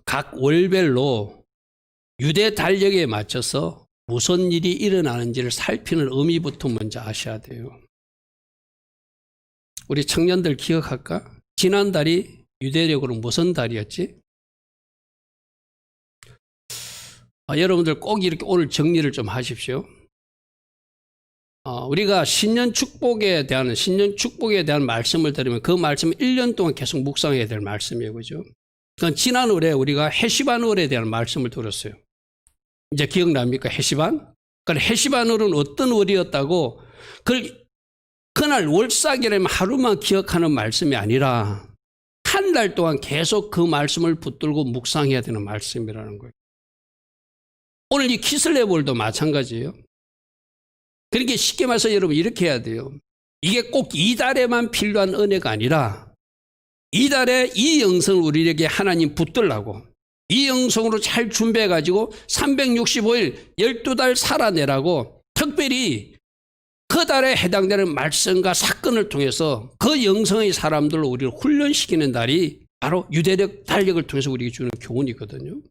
각 월별로 유대 달력에 맞춰서 무슨 일이 일어나는지를 살피는 의미부터 먼저 아셔야 돼요. 우리 청년들 기억할까? 지난달이 유대력으로 무슨 달이었지? 여러분들 꼭 이렇게 오늘 정리를 좀 하십시오. 우리가 신년 축복에 대한 말씀을 들으면 그 말씀은 1년 동안 계속 묵상해야 될 말씀이에요. 그죠? 그러니까 지난월에 우리가 해시반월에 대한 말씀을 들었어요. 이제 기억납니까? 해시반? 그러니까 해시반월은 어떤 월이었다고 그날 월삭이라면 하루만 기억하는 말씀이 아니라 한 달 동안 계속 그 말씀을 붙들고 묵상해야 되는 말씀이라는 거예요. 오늘 이 키슬레월도 마찬가지예요. 그러니까 쉽게 말해서 여러분 이렇게 해야 돼요. 이게 꼭 이달에만 필요한 은혜가 아니라 이달에 이 영성을 우리에게 하나님 붙들라고 이 영성으로 잘 준비해가지고 365일 12달 살아내라고 특별히 그 달에 해당되는 말씀과 사건을 통해서 그 영성의 사람들로 우리를 훈련시키는 달이 바로 유대력, 달력을 통해서 우리에게 주는 교훈이거든요.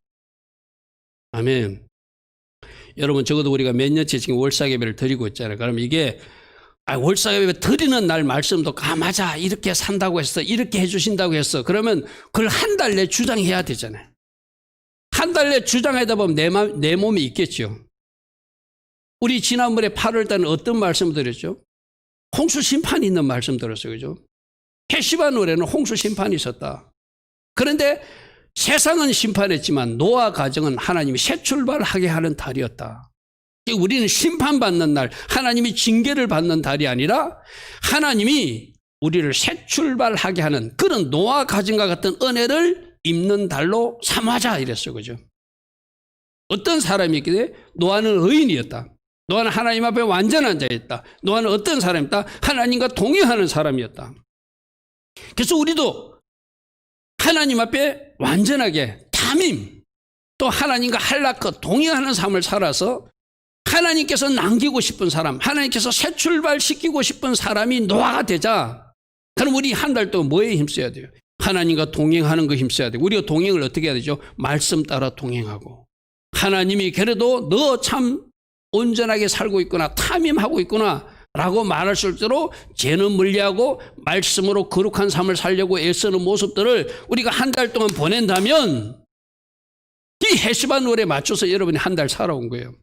아멘. 여러분 적어도 우리가 몇 년째 지금 월삭예배를 드리고 있잖아요. 그러면 이게 월삭예배 드리는 날 말씀도 맞아 이렇게 산다고 했어 이렇게 해주신다고 했어 그러면 그걸 한 달 내 주장해야 되잖아요. 한 달 내 주장하다 보면 내 몸이 있겠죠. 우리 지난번에 8월 달은 어떤 말씀 드렸죠? 홍수 심판이 있는 말씀 들었어요. 그죠? 해시반월에는 홍수 심판이 있었다. 그런데 세상은 심판했지만 노아 가정은 하나님이 새 출발하게 하는 달이었다. 우리는 심판받는 날, 하나님이 징계를 받는 달이 아니라 하나님이 우리를 새 출발하게 하는 그런 노아 가정과 같은 은혜를 입는 달로 삼하자 이랬어요. 그죠? 어떤 사람이었기에 노아는 의인이었다. 노아는 하나님 앞에 완전한 자였다. 노아는 어떤 사람이었다? 하나님과 동행하는 사람이었다. 그래서 우리도 하나님 앞에 완전하게 담임 또 하나님과 한락과 동행하는 삶을 살아서 하나님께서 남기고 싶은 사람, 하나님께서 새 출발시키고 싶은 사람이 노아가 되자. 그럼 우리 한 달 동안 뭐에 힘써야 돼요? 하나님과 동행하는 거 힘써야 돼요. 우리가 동행을 어떻게 해야 되죠? 말씀 따라 동행하고 하나님이 그래도 너 참 온전하게 살고 있구나 탐임하고 있구나 라고 말할 수 있도록 죄는 멀리하고 말씀으로 거룩한 삶을 살려고 애쓰는 모습들을 우리가 한 달 동안 보낸다면 이 해시반월에 맞춰서 여러분이 한 달 살아온 거예요.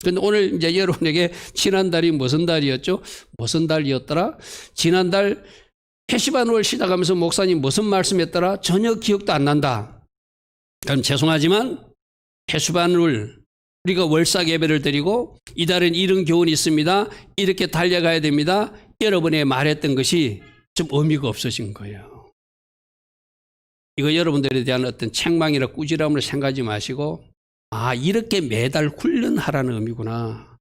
그런데 오늘 이제 여러분에게 지난달이 무슨 달이었죠? 무슨 달이었더라? 지난달 해시반월 시작하면서 목사님 무슨 말씀했더라? 전혀 기억도 안 난다. 그럼 죄송하지만 해시반월 우리가 월삭 예배를 드리고 이달은 이런 교훈이 있습니다. 이렇게 달려가야 됩니다. 여러분이 말했던 것이 좀 의미가 없어진 거예요. 이거 여러분들에 대한 어떤 책망이나 꾸지람으로 생각하지 마시고 이렇게 매달 훈련하라는 의미구나.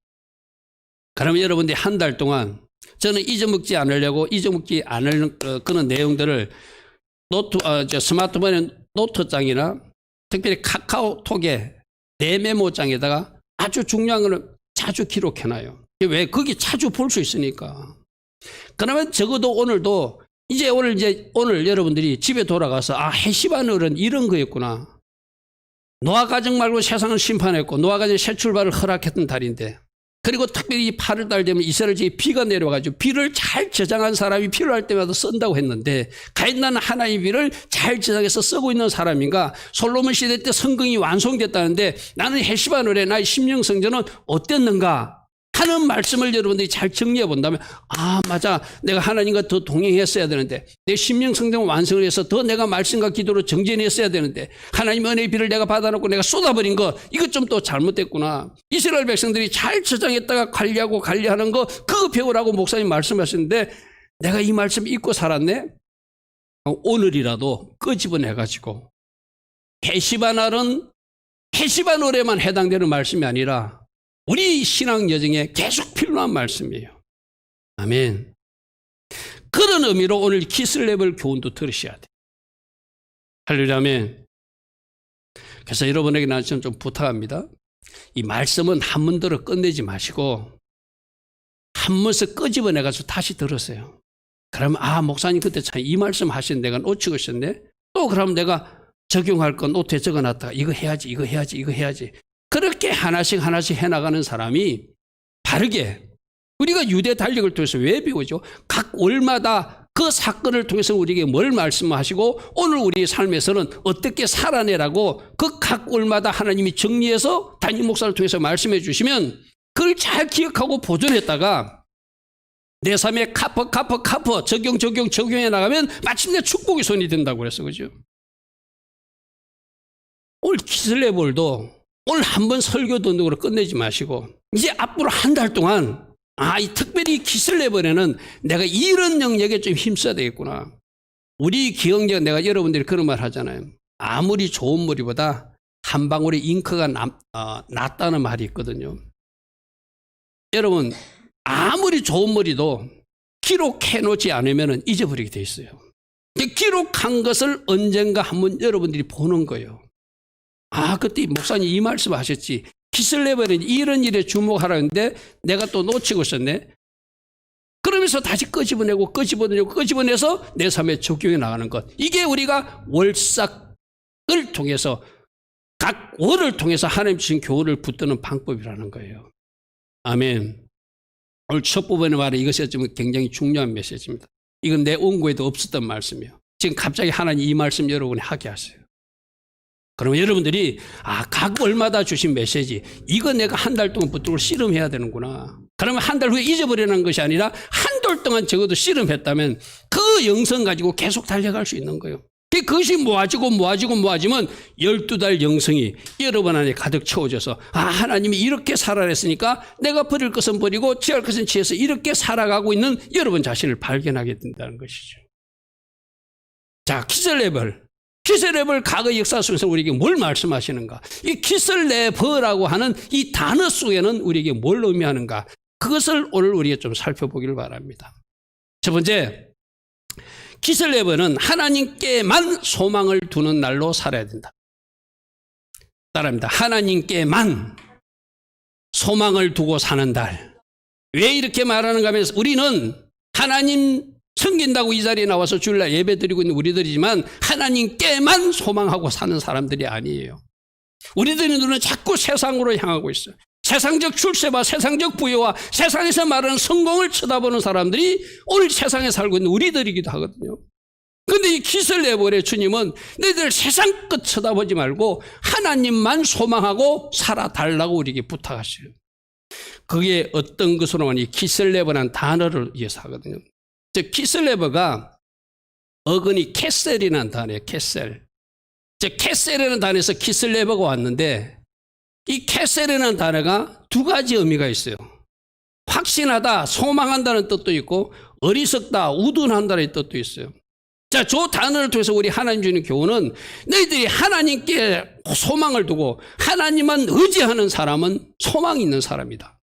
그러면 여러분들이 한 달 동안 저는 잊어먹지 않으려고 잊어먹지 않을 그런 내용들을 스마트폰의 노트장이나 특별히 카카오톡에 내 메모장에다가 아주 중요한 거는 자주 기록해놔요. 왜? 거기 자주 볼 수 있으니까. 그러면 적어도 오늘도 오늘 여러분들이 집에 돌아가서 해시반월은 이런 거였구나. 노아 가정 말고 세상을 심판했고 노아 가정의 새 출발을 허락했던 달인데 그리고 특별히 8월 달 되면 이스라엘 지역에 비가 내려와가지고 비를 잘 저장한 사람이 필요할 때마다 쓴다고 했는데 과연 나는 하나님의 비를 잘 저장해서 쓰고 있는 사람인가? 솔로몬 시대 때 성경이 완성됐다는데 나는 해시반월에 나의 심령 성전은 어땠는가? 하는 말씀을 여러분들이 잘 정리해 본다면 맞아 내가 하나님과 더 동행했어야 되는데 내 심령 성전 완성을 해서 더 내가 말씀과 기도로 정진했어야 되는데 하나님 은혜의 비를 내가 받아놓고 내가 쏟아버린 거 이것 좀 또 잘못됐구나. 이스라엘 백성들이 잘 저장했다가 관리하는 거 그거 배우라고 목사님 말씀하셨는데 내가 이 말씀 잊고 살았네. 오늘이라도 끄집어내가지고 해시반월에만 해당되는 말씀이 아니라 우리 신앙 여정에 계속 필요한 말씀이에요. 아멘. 그런 의미로 오늘 키슬레벨 교훈도 들으셔야 돼요. 할렐루야. 아멘. 그래서 여러분에게 나는 좀 부탁합니다. 이 말씀은 한 번 들어 끝내지 마시고 한 번씩 끄집어내가지고 다시 들으세요. 그러면 목사님 그때 참 이 말씀 하신 내가 놓치고 있었네. 또 그러면 내가 적용할 건 노트에 적어놨다가 이거 해야지, 이거 해야지, 이거 해야지. 그렇게 하나씩 해나가는 사람이 바르게 우리가 유대 달력을 통해서 왜 배우죠? 각 월마다 그 사건을 통해서 우리에게 뭘 말씀하시고 오늘 우리의 삶에서는 어떻게 살아내라고 그 각 월마다 하나님이 정리해서 담임 목사를 통해서 말씀해 주시면 그걸 잘 기억하고 보존했다가 내 삶에 카퍼 적용해 나가면 마침내 축복의 손이 된다고 그랬어. 그죠? 오늘 키슬레볼도 오늘 한번 설교 등으로 끝내지 마시고 이제 앞으로 한 달 동안 이 특별히 키슬레볼에는 내가 이런 영역에 좀 힘써야 되겠구나. 우리 기억력 내가 여러분들이 그런 말 하잖아요. 아무리 좋은 머리보다 한 방울의 잉크가 낫다는 말이 있거든요. 여러분 아무리 좋은 머리도 기록해 놓지 않으면 잊어버리게 돼 있어요. 기록한 것을 언젠가 한번 여러분들이 보는 거예요. 그때 목사님 이 말씀 하셨지. 키슬레볼은 이런 일에 주목하라는데 내가 또 놓치고 있었네. 그러면서 다시 끄집어내서 내 삶에 적용해 나가는 것. 이게 우리가 월삭을 통해서 각 월을 통해서 하나님 주신 교훈을 붙드는 방법이라는 거예요. 아멘. 오늘 첫 부분에 말해 이것이 좀 굉장히 중요한 메시지입니다. 이건 내 원고에도 없었던 말씀이에요. 지금 갑자기 하나님 이 말씀 여러분이 하게 하세요. 그러면 여러분들이 각 월마다 주신 메시지 이거 내가 한 달 동안 붙들고 씨름해야 되는구나. 그러면 한 달 후에 잊어버리는 것이 아니라 한 달 동안 적어도 씨름했다면 그 영성 가지고 계속 달려갈 수 있는 거예요. 그것이 모아지면 12달 영성이 여러분 안에 가득 채워져서 하나님이 이렇게 살아냈으니까 내가 버릴 것은 버리고 취할 것은 취해서 이렇게 살아가고 있는 여러분 자신을 발견하게 된다는 것이죠. 자, 키슬레볼 과거 역사 속에서 우리에게 뭘 말씀하시는가? 이 키슬레버라고 하는 이 단어 속에는 우리에게 뭘 의미하는가? 그것을 오늘 우리가 좀 살펴보기를 바랍니다. 첫 번째, 키슬레버는 하나님께만 소망을 두는 날로 살아야 된다. 따라합니다. 하나님께만 소망을 두고 사는 달. 왜 이렇게 말하는가 하면 우리는 하나님 섬긴다고 이 자리에 나와서 주일날 예배 드리고 있는 우리들이지만 하나님께만 소망하고 사는 사람들이 아니에요. 우리들의 눈은 자꾸 세상으로 향하고 있어요. 세상적 출세와 세상적 부여와 세상에서 말하는 성공을 쳐다보는 사람들이 오늘 세상에 살고 있는 우리들이기도 하거든요. 그런데 이 키슬레볼의 주님은 너희들 세상 끝 쳐다보지 말고 하나님만 소망하고 살아달라고 우리에게 부탁하셔요. 그게 어떤 것으로 하니 키슬레볼이라는 단어를 위해서 하거든요. 즉 키슬레버가 어근이 캐셀이라는 단어예요. 캐셀. 즉 캐셀이라는 단어에서 키슬레버가 왔는데 이 캐셀이라는 단어가 두 가지 의미가 있어요. 확신하다, 소망한다는 뜻도 있고 어리석다, 우둔한다는 뜻도 있어요. 자, 저 단어를 통해서 우리 하나님 주는 교훈은 너희들이 하나님께 소망을 두고 하나님만 의지하는 사람은 소망이 있는 사람이다.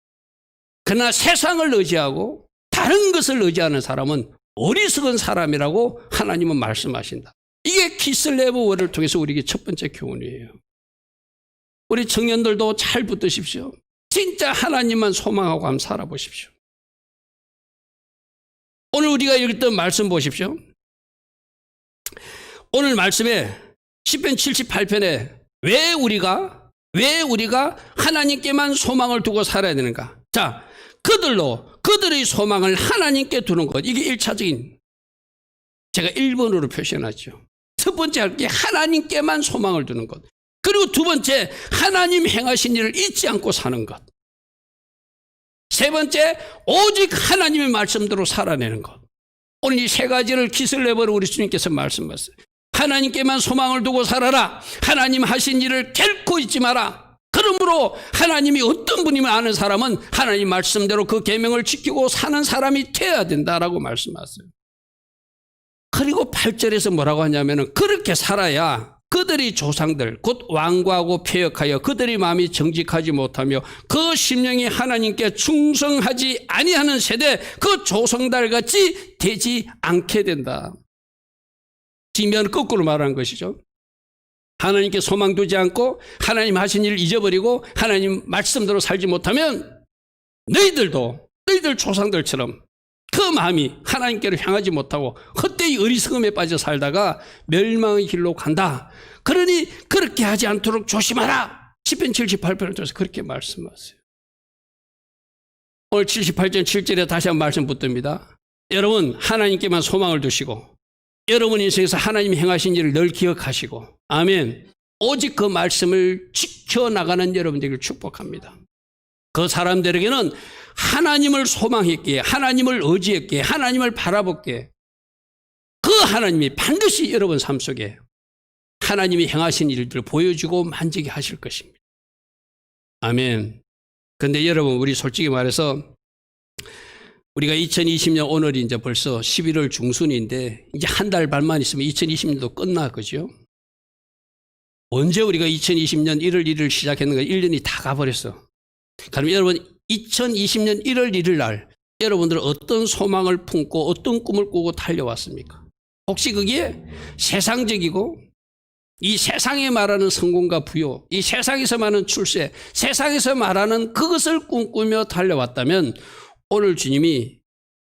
그러나 세상을 의지하고 다른 것을 의지하는 사람은 어리석은 사람이라고 하나님은 말씀하신다. 이게 키슬레버를 통해서 우리에게 첫 번째 교훈이에요. 우리 청년들도 잘 붙드십시오. 진짜 하나님만 소망하고 한번 살아보십시오. 오늘 우리가 읽었던 말씀 보십시오. 오늘 말씀에 시편 78편에 왜 우리가 하나님께만 소망을 두고 살아야 되는가? 자, 그들의 소망을 하나님께 두는 것. 이게 1차적인 제가 1번으로 표시해놨죠. 첫 번째 할 게 하나님께만 소망을 두는 것. 그리고 두 번째 하나님 행하신 일을 잊지 않고 사는 것. 세 번째 오직 하나님의 말씀대로 살아내는 것. 오늘 이 세 가지를 키슬레버로 우리 주님께서 말씀하셨어요. 하나님께만 소망을 두고 살아라. 하나님 하신 일을 결코 잊지 마라. 그러므로 하나님이 어떤 분임을 아는 사람은 하나님 말씀대로 그 계명을 지키고 사는 사람이 되어야 된다라고 말씀하셨어요. 그리고 8절에서 뭐라고 하냐면은 그렇게 살아야 그들의 조상들 곧 완고하고 패역하여 그들의 마음이 정직하지 못하며 그 심령이 하나님께 충성하지 아니하는 세대 그 조상들같이 되지 않게 된다. 뒷면 거꾸로 말하는 것이죠. 하나님께 소망 두지 않고 하나님 하신 일을 잊어버리고 하나님 말씀대로 살지 못하면 너희들 조상들처럼 그 마음이 하나님께로 향하지 못하고 헛되이 어리석음에 빠져 살다가 멸망의 길로 간다. 그러니 그렇게 하지 않도록 조심하라. 시편 78편을 통해서 그렇게 말씀하세요. 오늘 78편 7절에 다시 한번 말씀 붙듭니다. 여러분 하나님께만 소망을 두시고 여러분 인생에서 하나님이 행하신 일을 늘 기억하시고 아멘. 오직 그 말씀을 지켜나가는 여러분들을 축복합니다. 그 사람들에게는 하나님을 소망했기에 하나님을 의지했기에 하나님을 바라봤기에 그 하나님이 반드시 여러분 삶 속에 하나님이 행하신 일들을 보여주고 만지게 하실 것입니다. 아멘. 근데 여러분 우리 솔직히 말해서 우리가 2020년 오늘이 이제 벌써 11월 중순인데 이제 한 달 반만 있으면 2020년도 끝나 그죠? 언제 우리가 2020년 1월 1일 시작했는가 1년이 다 가버렸어. 그럼 여러분 2020년 1월 1일 날 여러분들은 어떤 소망을 품고 어떤 꿈을 꾸고 달려왔습니까? 혹시 그게 세상적이고 이 세상에 말하는 성공과 부요, 이 세상에서 말하는 출세, 세상에서 말하는 그것을 꿈꾸며 달려왔다면 오늘 주님이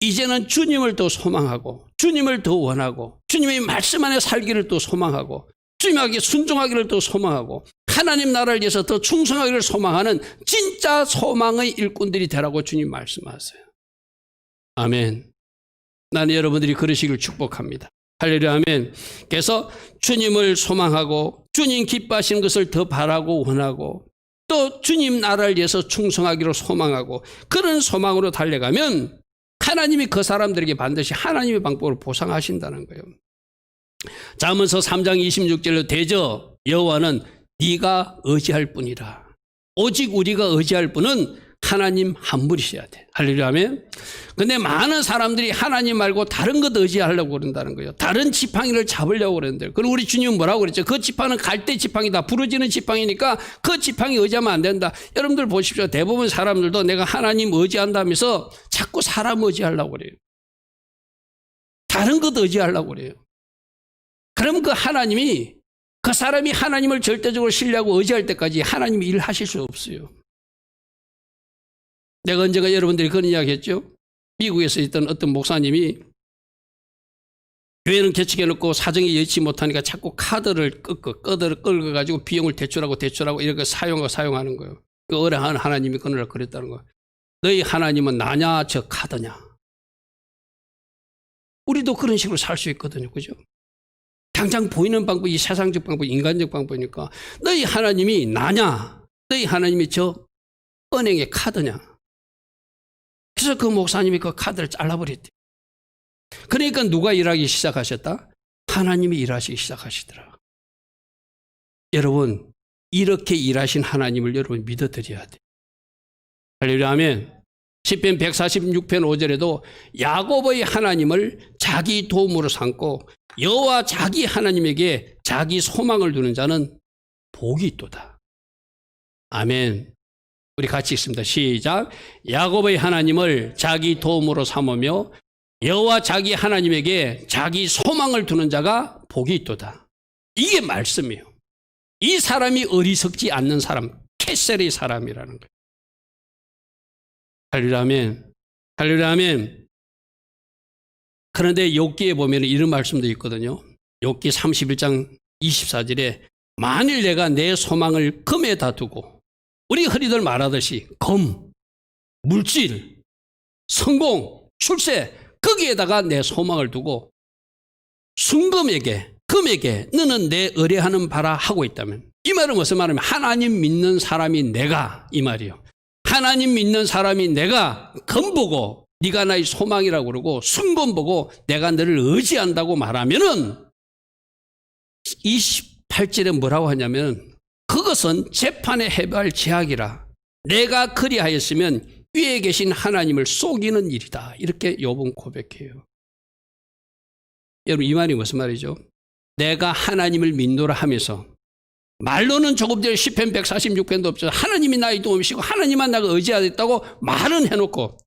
이제는 주님을 더 소망하고 주님을 더 원하고 주님의 말씀 안에 살기를 더 소망하고 주님에게 순종하기를 더 소망하고 하나님 나라를 위해서 더 충성하기를 소망하는 진짜 소망의 일꾼들이 되라고 주님 말씀하세요. 아멘. 나는 여러분들이 그러시길 축복합니다. 할렐루야 아멘. 그래서 주님을 소망하고 주님 기뻐하시는 것을 더 바라고 원하고 또 주님 나라를 위해서 충성하기로 소망하고 그런 소망으로 달려가면 하나님이 그 사람들에게 반드시 하나님의 방법으로 보상하신다는 거예요. 잠언서 3장 26절로 대저 여호와는 네가 의지할 뿐이라. 오직 우리가 의지할 분은 하나님 한 분이셔야 돼. 할렐루야 아멘. 근데 많은 사람들이 하나님 말고 다른 것 의지하려고 그런다는 거예요. 다른 지팡이를 잡으려고 그러는데 그럼 우리 주님은 뭐라고 그랬죠? 그 지팡이는 갈대 지팡이다. 부러지는 지팡이니까 그 지팡이 의지하면 안 된다. 여러분들 보십시오. 대부분 사람들도 내가 하나님 의지한다면서 자꾸 사람 의지하려고 그래요. 다른 것 의지하려고 그래요. 그럼 그 하나님이 그 사람이 하나님을 절대적으로 신뢰하고 의지할 때까지 하나님이 일하실 수 없어요. 내가 언제가 여러분들이 그런 이야기 했죠? 미국에서 있던 어떤 목사님이 교회는 개척해놓고 사정이 여의치 못하니까 자꾸 카드를 끌어가지고 비용을 대출하고 이렇게 사용하는 거예요. 그 어려한 하나님이 그날 그랬다는 거예요. 너희 하나님은 나냐 저 카드냐. 우리도 그런 식으로 살 수 있거든요. 그죠? 당장 보이는 방법이 세상적 방법, 인간적 방법이니까 너희 하나님이 나냐 너희 하나님이 저 은행의 카드냐. 그래서 그 목사님이 그 카드를 잘라버렸대. 그러니까 누가 일하기 시작하셨다? 하나님이 일하시기 시작하시더라. 여러분 이렇게 일하신 하나님을 여러분 믿어드려야 돼. 할렐루야 아멘. 시편 146편 5절에도 야곱의 하나님을 자기 도움으로 삼고 여호와 자기 하나님에게 자기 소망을 두는 자는 복이 있도다. 아멘. 우리 같이 읽습니다. 시작. 야곱의 하나님을 자기 도움으로 삼으며 여호와 자기 하나님에게 자기 소망을 두는 자가 복이 있도다. 이게 말씀이에요. 이 사람이 어리석지 않는 사람, 캐셀의 사람이라는 거예요. 할렐루야 아멘. 할렐루야 아멘. 그런데 욥기에 보면 이런 말씀도 있거든요. 욥기 31장 24절에 만일 내가 내 소망을 금에다 두고 우리 흔히들 말하듯이 금, 물질, 성공, 출세 거기에다가 내 소망을 두고 순금에게 금에게 너는 내 의뢰하는 바라 하고 있다면 이 말은 무슨 말이냐면 하나님 믿는 사람이 내가 이 말이요. 하나님 믿는 사람이 내가 금 보고 네가 나의 소망이라고 그러고 순금 보고 내가 너를 의지한다고 말하면은 28절에 뭐라고 하냐면 그것은 재판에 해발 제약이라 내가 그리하였으면 위에 계신 하나님을 속이는 일이다. 이렇게 욥은 고백해요. 여러분 이 말이 무슨 말이죠? 내가 하나님을 믿노라 하면서 말로는 조금 전에 시편 146편도 없죠. 하나님이 나의 도움이시고 하나님만 내가 의지하겠다고 말은 해놓고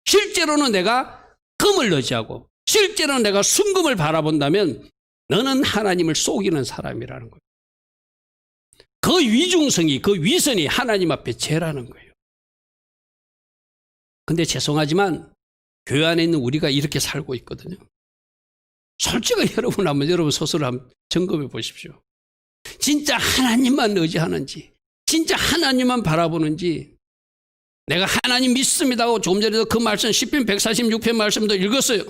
실제로는 내가 금을 의지하고 실제로는 내가 순금을 바라본다면 너는 하나님을 속이는 사람이라는 거예요. 그 위중성이 그 위선이 하나님 앞에 죄라는 거예요. 근데 죄송하지만 교회 안에 있는 우리가 이렇게 살고 있거든요. 솔직히 여러분 한번 여러분 스스로 한번 점검해 보십시오. 진짜 하나님만 의지하는지, 진짜 하나님만 바라보는지, 내가 하나님 믿습니다 하고 조금 전에도 그 말씀 10편 146편 말씀도 읽었어요.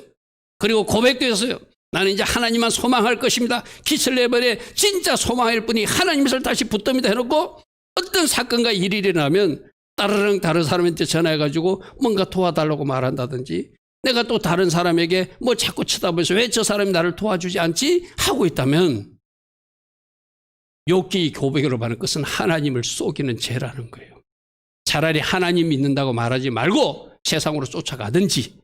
그리고 고백도 했어요. 나는 이제 하나님만 소망할 것입니다. 키슬레벨에 진짜 소망할 분이 하나님을 다시 붙듭니다 해놓고 어떤 사건과 일이 일어나면 따르릉 다른 사람한테 전화해가지고 뭔가 도와달라고 말한다든지, 내가 또 다른 사람에게 뭐 자꾸 쳐다보면서 왜 저 사람이 나를 도와주지 않지? 하고 있다면 욥기 고백으로 말하는 것은 하나님을 속이는 죄라는 거예요. 차라리 하나님 믿는다고 말하지 말고 세상으로 쫓아가든지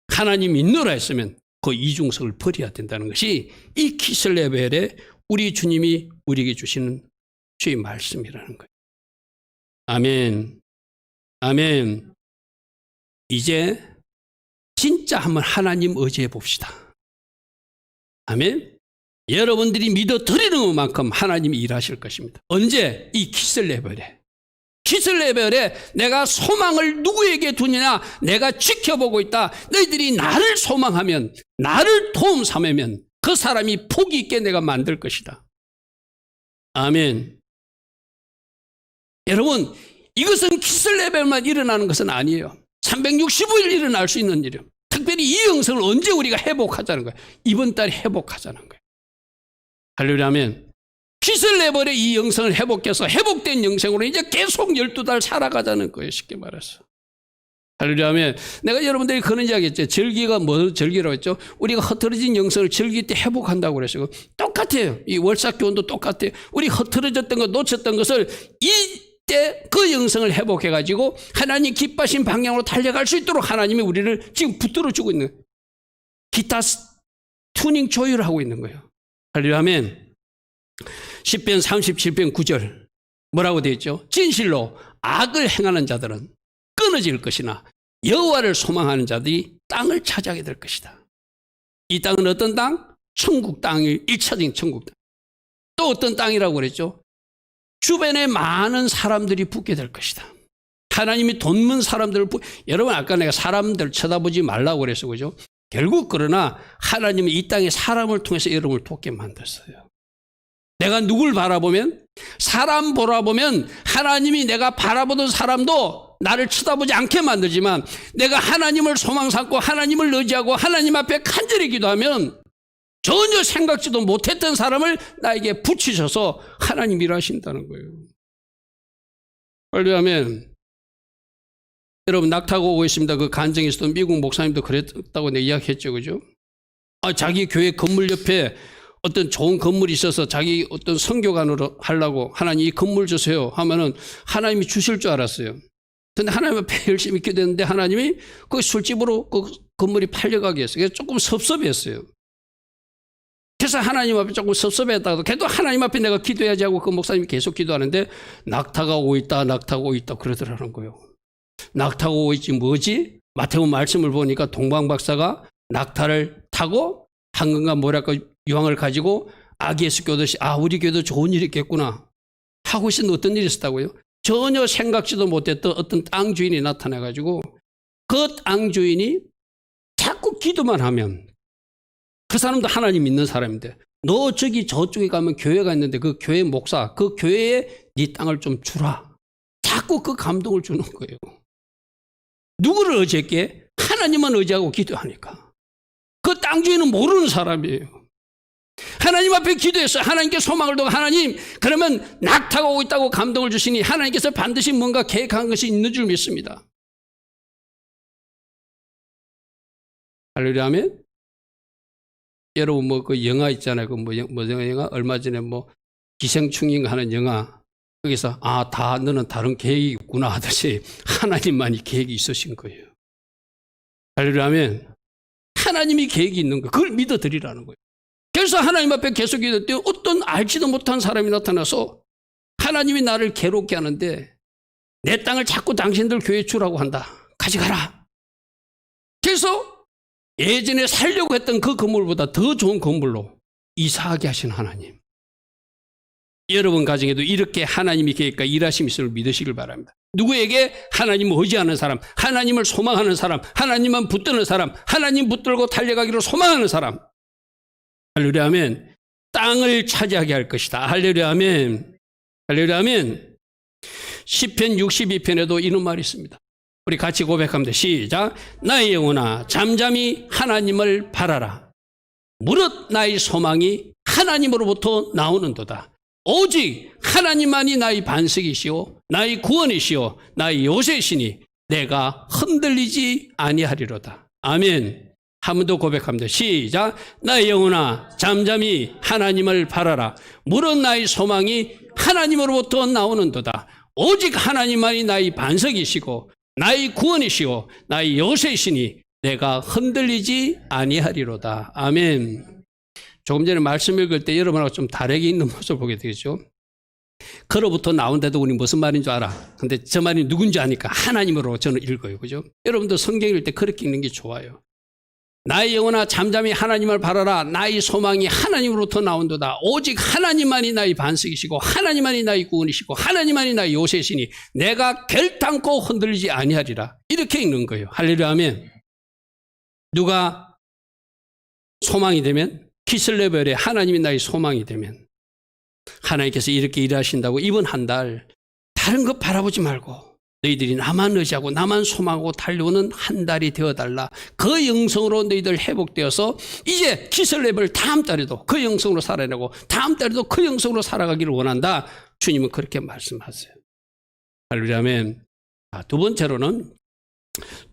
하나님 믿노라 했으면 그 이중성을 버려야 된다는 것이 이 키슬레벨에 우리 주님이 우리에게 주시는 주의 말씀이라는 거예요. 아멘. 아멘. 이제 진짜 한번 하나님 의지해 봅시다. 아멘. 여러분들이 믿어 드리는 것만큼 하나님이 일하실 것입니다. 언제? 이 키슬레벨에. 키슬레벨에 내가 소망을 누구에게 두느냐? 내가 지켜보고 있다. 너희들이 나를 소망하면, 나를 도움 삼으면 그 사람이 복이 있게 내가 만들 것이다. 아멘. 여러분, 이것은 키슬레벨만 일어나는 것은 아니에요. 365일 일어날 수 있는 일이에요. 특별히 이 영성을 언제 우리가 회복하자는 거예요? 이번 달에 회복하자는 거예요. 할렐루야. 아멘. 키슬레벨의 이 영성을 회복해서 회복된 영성으로 이제 계속 12달 살아가자는 거예요. 쉽게 말해서. 할렐루야. 아멘. 내가 여러분들이 그런 이야기 했죠. 절기가 뭐 절기라고 했죠? 우리가 흐트러진 영성을 절기 때 회복한다고 그랬어요. 똑같아요. 이 월삭교훈도 똑같아요. 우리 흐트러졌던 것, 놓쳤던 것을 이때 그 영성을 회복해가지고 하나님 기뻐하신 방향으로 달려갈 수 있도록 하나님이 우리를 지금 붙들어주고 있는 거예요. 기타 튜닝 조율하고 있는 거예요. 할렐루야. 아멘. 10편 37편 9절 뭐라고 되어 있죠? 진실로 악을 행하는 자들은 끊어질 것이나 여호와를 소망하는 자들이 땅을 차지하게 될 것이다. 이 땅은 어떤 땅? 천국 땅이 1차적인 천국 땅. 또 어떤 땅이라고 그랬죠? 주변에 많은 사람들이 붙게 될 것이다. 하나님이 돕는 사람들을 여러분 아까 내가 사람들 쳐다보지 말라고 그랬어, 그죠? 결국 그러나 하나님은 이 땅에 사람을 통해서 여러분을 돕게 만들었어요. 내가 누굴 바라보면, 사람 바라보면 하나님이 내가 바라보던 사람도 나를 쳐다보지 않게 만들지만 내가 하나님을 소망 삼고 하나님을 의지하고 하나님 앞에 간절히 기도하면 전혀 생각지도 못했던 사람을 나에게 붙이셔서 하나님 일하신다는 거예요. 할렐루야. 아멘. 여러분 낙타가 오고 있습니다. 그 간증에서도 미국 목사님도 그랬다고 내가 이야기했죠, 그죠? 자기 교회 건물 옆에 어떤 좋은 건물이 있어서 자기 어떤 선교관으로 하려고 하나님 이 건물 주세요 하면은 하나님이 주실 줄 알았어요. 근데 하나님 앞에 열심히 기도했는데 하나님이 그 술집으로 그 건물이 팔려가게 했어요. 그래서 조금 섭섭했어요. 그래서 하나님 앞에 조금 섭섭했다고 그래도 하나님 앞에 내가 기도해야지 하고 그 목사님이 계속 기도하는데 낙타가 오고 있다, 낙타가 오고 있다 그러더라는 거예요. 낙타가 오고 있지 뭐지? 마태복음 말씀을 보니까 동방 박사가 낙타를 타고 황금과 뭐랄까 유황을 가지고 아기에서 교도시 우리 교도 좋은 일이 있겠구나 하고 있었는데 어떤 일이 있었다고요? 전혀 생각지도 못했던 어떤 땅 주인이 나타나가지고 그 땅 주인이 자꾸 기도만 하면 그 사람도 하나님 믿는 사람인데 너 저기 저쪽에 가면 교회가 있는데 그 교회 목사 그 교회에 네 땅을 좀 주라. 자꾸 그 감동을 주는 거예요. 누구를 의지했기에? 하나님만 의지하고 기도하니까. 그 땅 주인은 모르는 사람이에요. 하나님 앞에 기도해서 하나님께 소망을 두고 하나님 그러면 낙타가 오고 있다고 감동을 주시니 하나님께서 반드시 뭔가 계획한 것이 있는 줄 믿습니다. 할렐루야. 아멘. 여러분 뭐 그 영화 있잖아요. 그 뭐 영화 얼마 전에 뭐 기생충인가 하는 영화 거기서 다 너는 다른 계획이 있구나 하듯이 하나님만이 계획이 있으신 거예요. 할렐루야. 아멘. 하나님이 계획이 있는 거예요. 그걸 믿어드리라는 거예요. 그래서 하나님 앞에 계속 기도할 때 어떤 알지도 못한 사람이 나타나서 하나님이 나를 괴롭게 하는데 내 땅을 자꾸 당신들 교회에 주라고 한다. 가져가라. 그래서 예전에 살려고 했던 그 건물보다 더 좋은 건물로 이사하게 하신 하나님. 여러분 가정에도 이렇게 하나님이 계획과 일하심이 있음을 믿으시길 바랍니다. 누구에게? 하나님을 의지하는 사람, 하나님을 소망하는 사람, 하나님만 붙드는 사람, 하나님 붙들고 달려가기를 소망하는 사람. 할렐루야 아멘. 땅을 차지하게 할 것이다. 할렐루야 아멘. 할렐루야 아멘. 시편 62편에도 이런 말이 있습니다. 우리 같이 고백합니다. 시작. 나의 영혼아 잠잠히 하나님을 바라라. 무릇 나의 소망이 하나님으로부터 나오는도다. 오직 하나님만이 나의 반석이시오 나의 구원이시오 나의 요새시니 내가 흔들리지 아니하리로다. 아멘. 한 번 더 고백합니다. 시작. 나의 영혼아 잠잠히 하나님을 바라라. 무릇 나의 소망이 하나님으로부터 나오는도다. 오직 하나님만이 나의 반석이시고 나의 구원이시오 나의 요새시니 내가 흔들리지 아니하리로다. 아멘. 조금 전에 말씀 읽을 때 여러분하고 좀 다르게 있는 모습을 보게 되겠죠. 그로부터 나온데도 우리 무슨 말인 줄 알아. 근데 저 말이 누군지 아니까 하나님으로 저는 읽어요. 그죠? 여러분도 성경 읽을 때 그렇게 읽는 게 좋아요. 나의 영혼아 잠잠히 하나님을 바라라. 나의 소망이 하나님으로부터 나온도다. 오직 하나님만이 나의 반석이시고 하나님만이 나의 구원이시고 하나님만이 나의 요새시니 내가 결단코 흔들리지 아니하리라. 이렇게 읽는 거예요. 할렐루야 아멘. 누가 소망이 되면 키슬레벨에 하나님이 나의 소망이 되면 하나님께서 이렇게 일하신다고 이번 한 달 다른 것 바라보지 말고 너희들이 나만 의지하고 나만 소망하고 달려오는 한 달이 되어달라. 그 영성으로 너희들 회복되어서 이제 키슬레벨 다음 달에도 그 영성으로 살아내고 다음 달에도 그 영성으로 살아가기를 원한다. 주님은 그렇게 말씀하세요. 할렐루야 아멘. 두 번째로는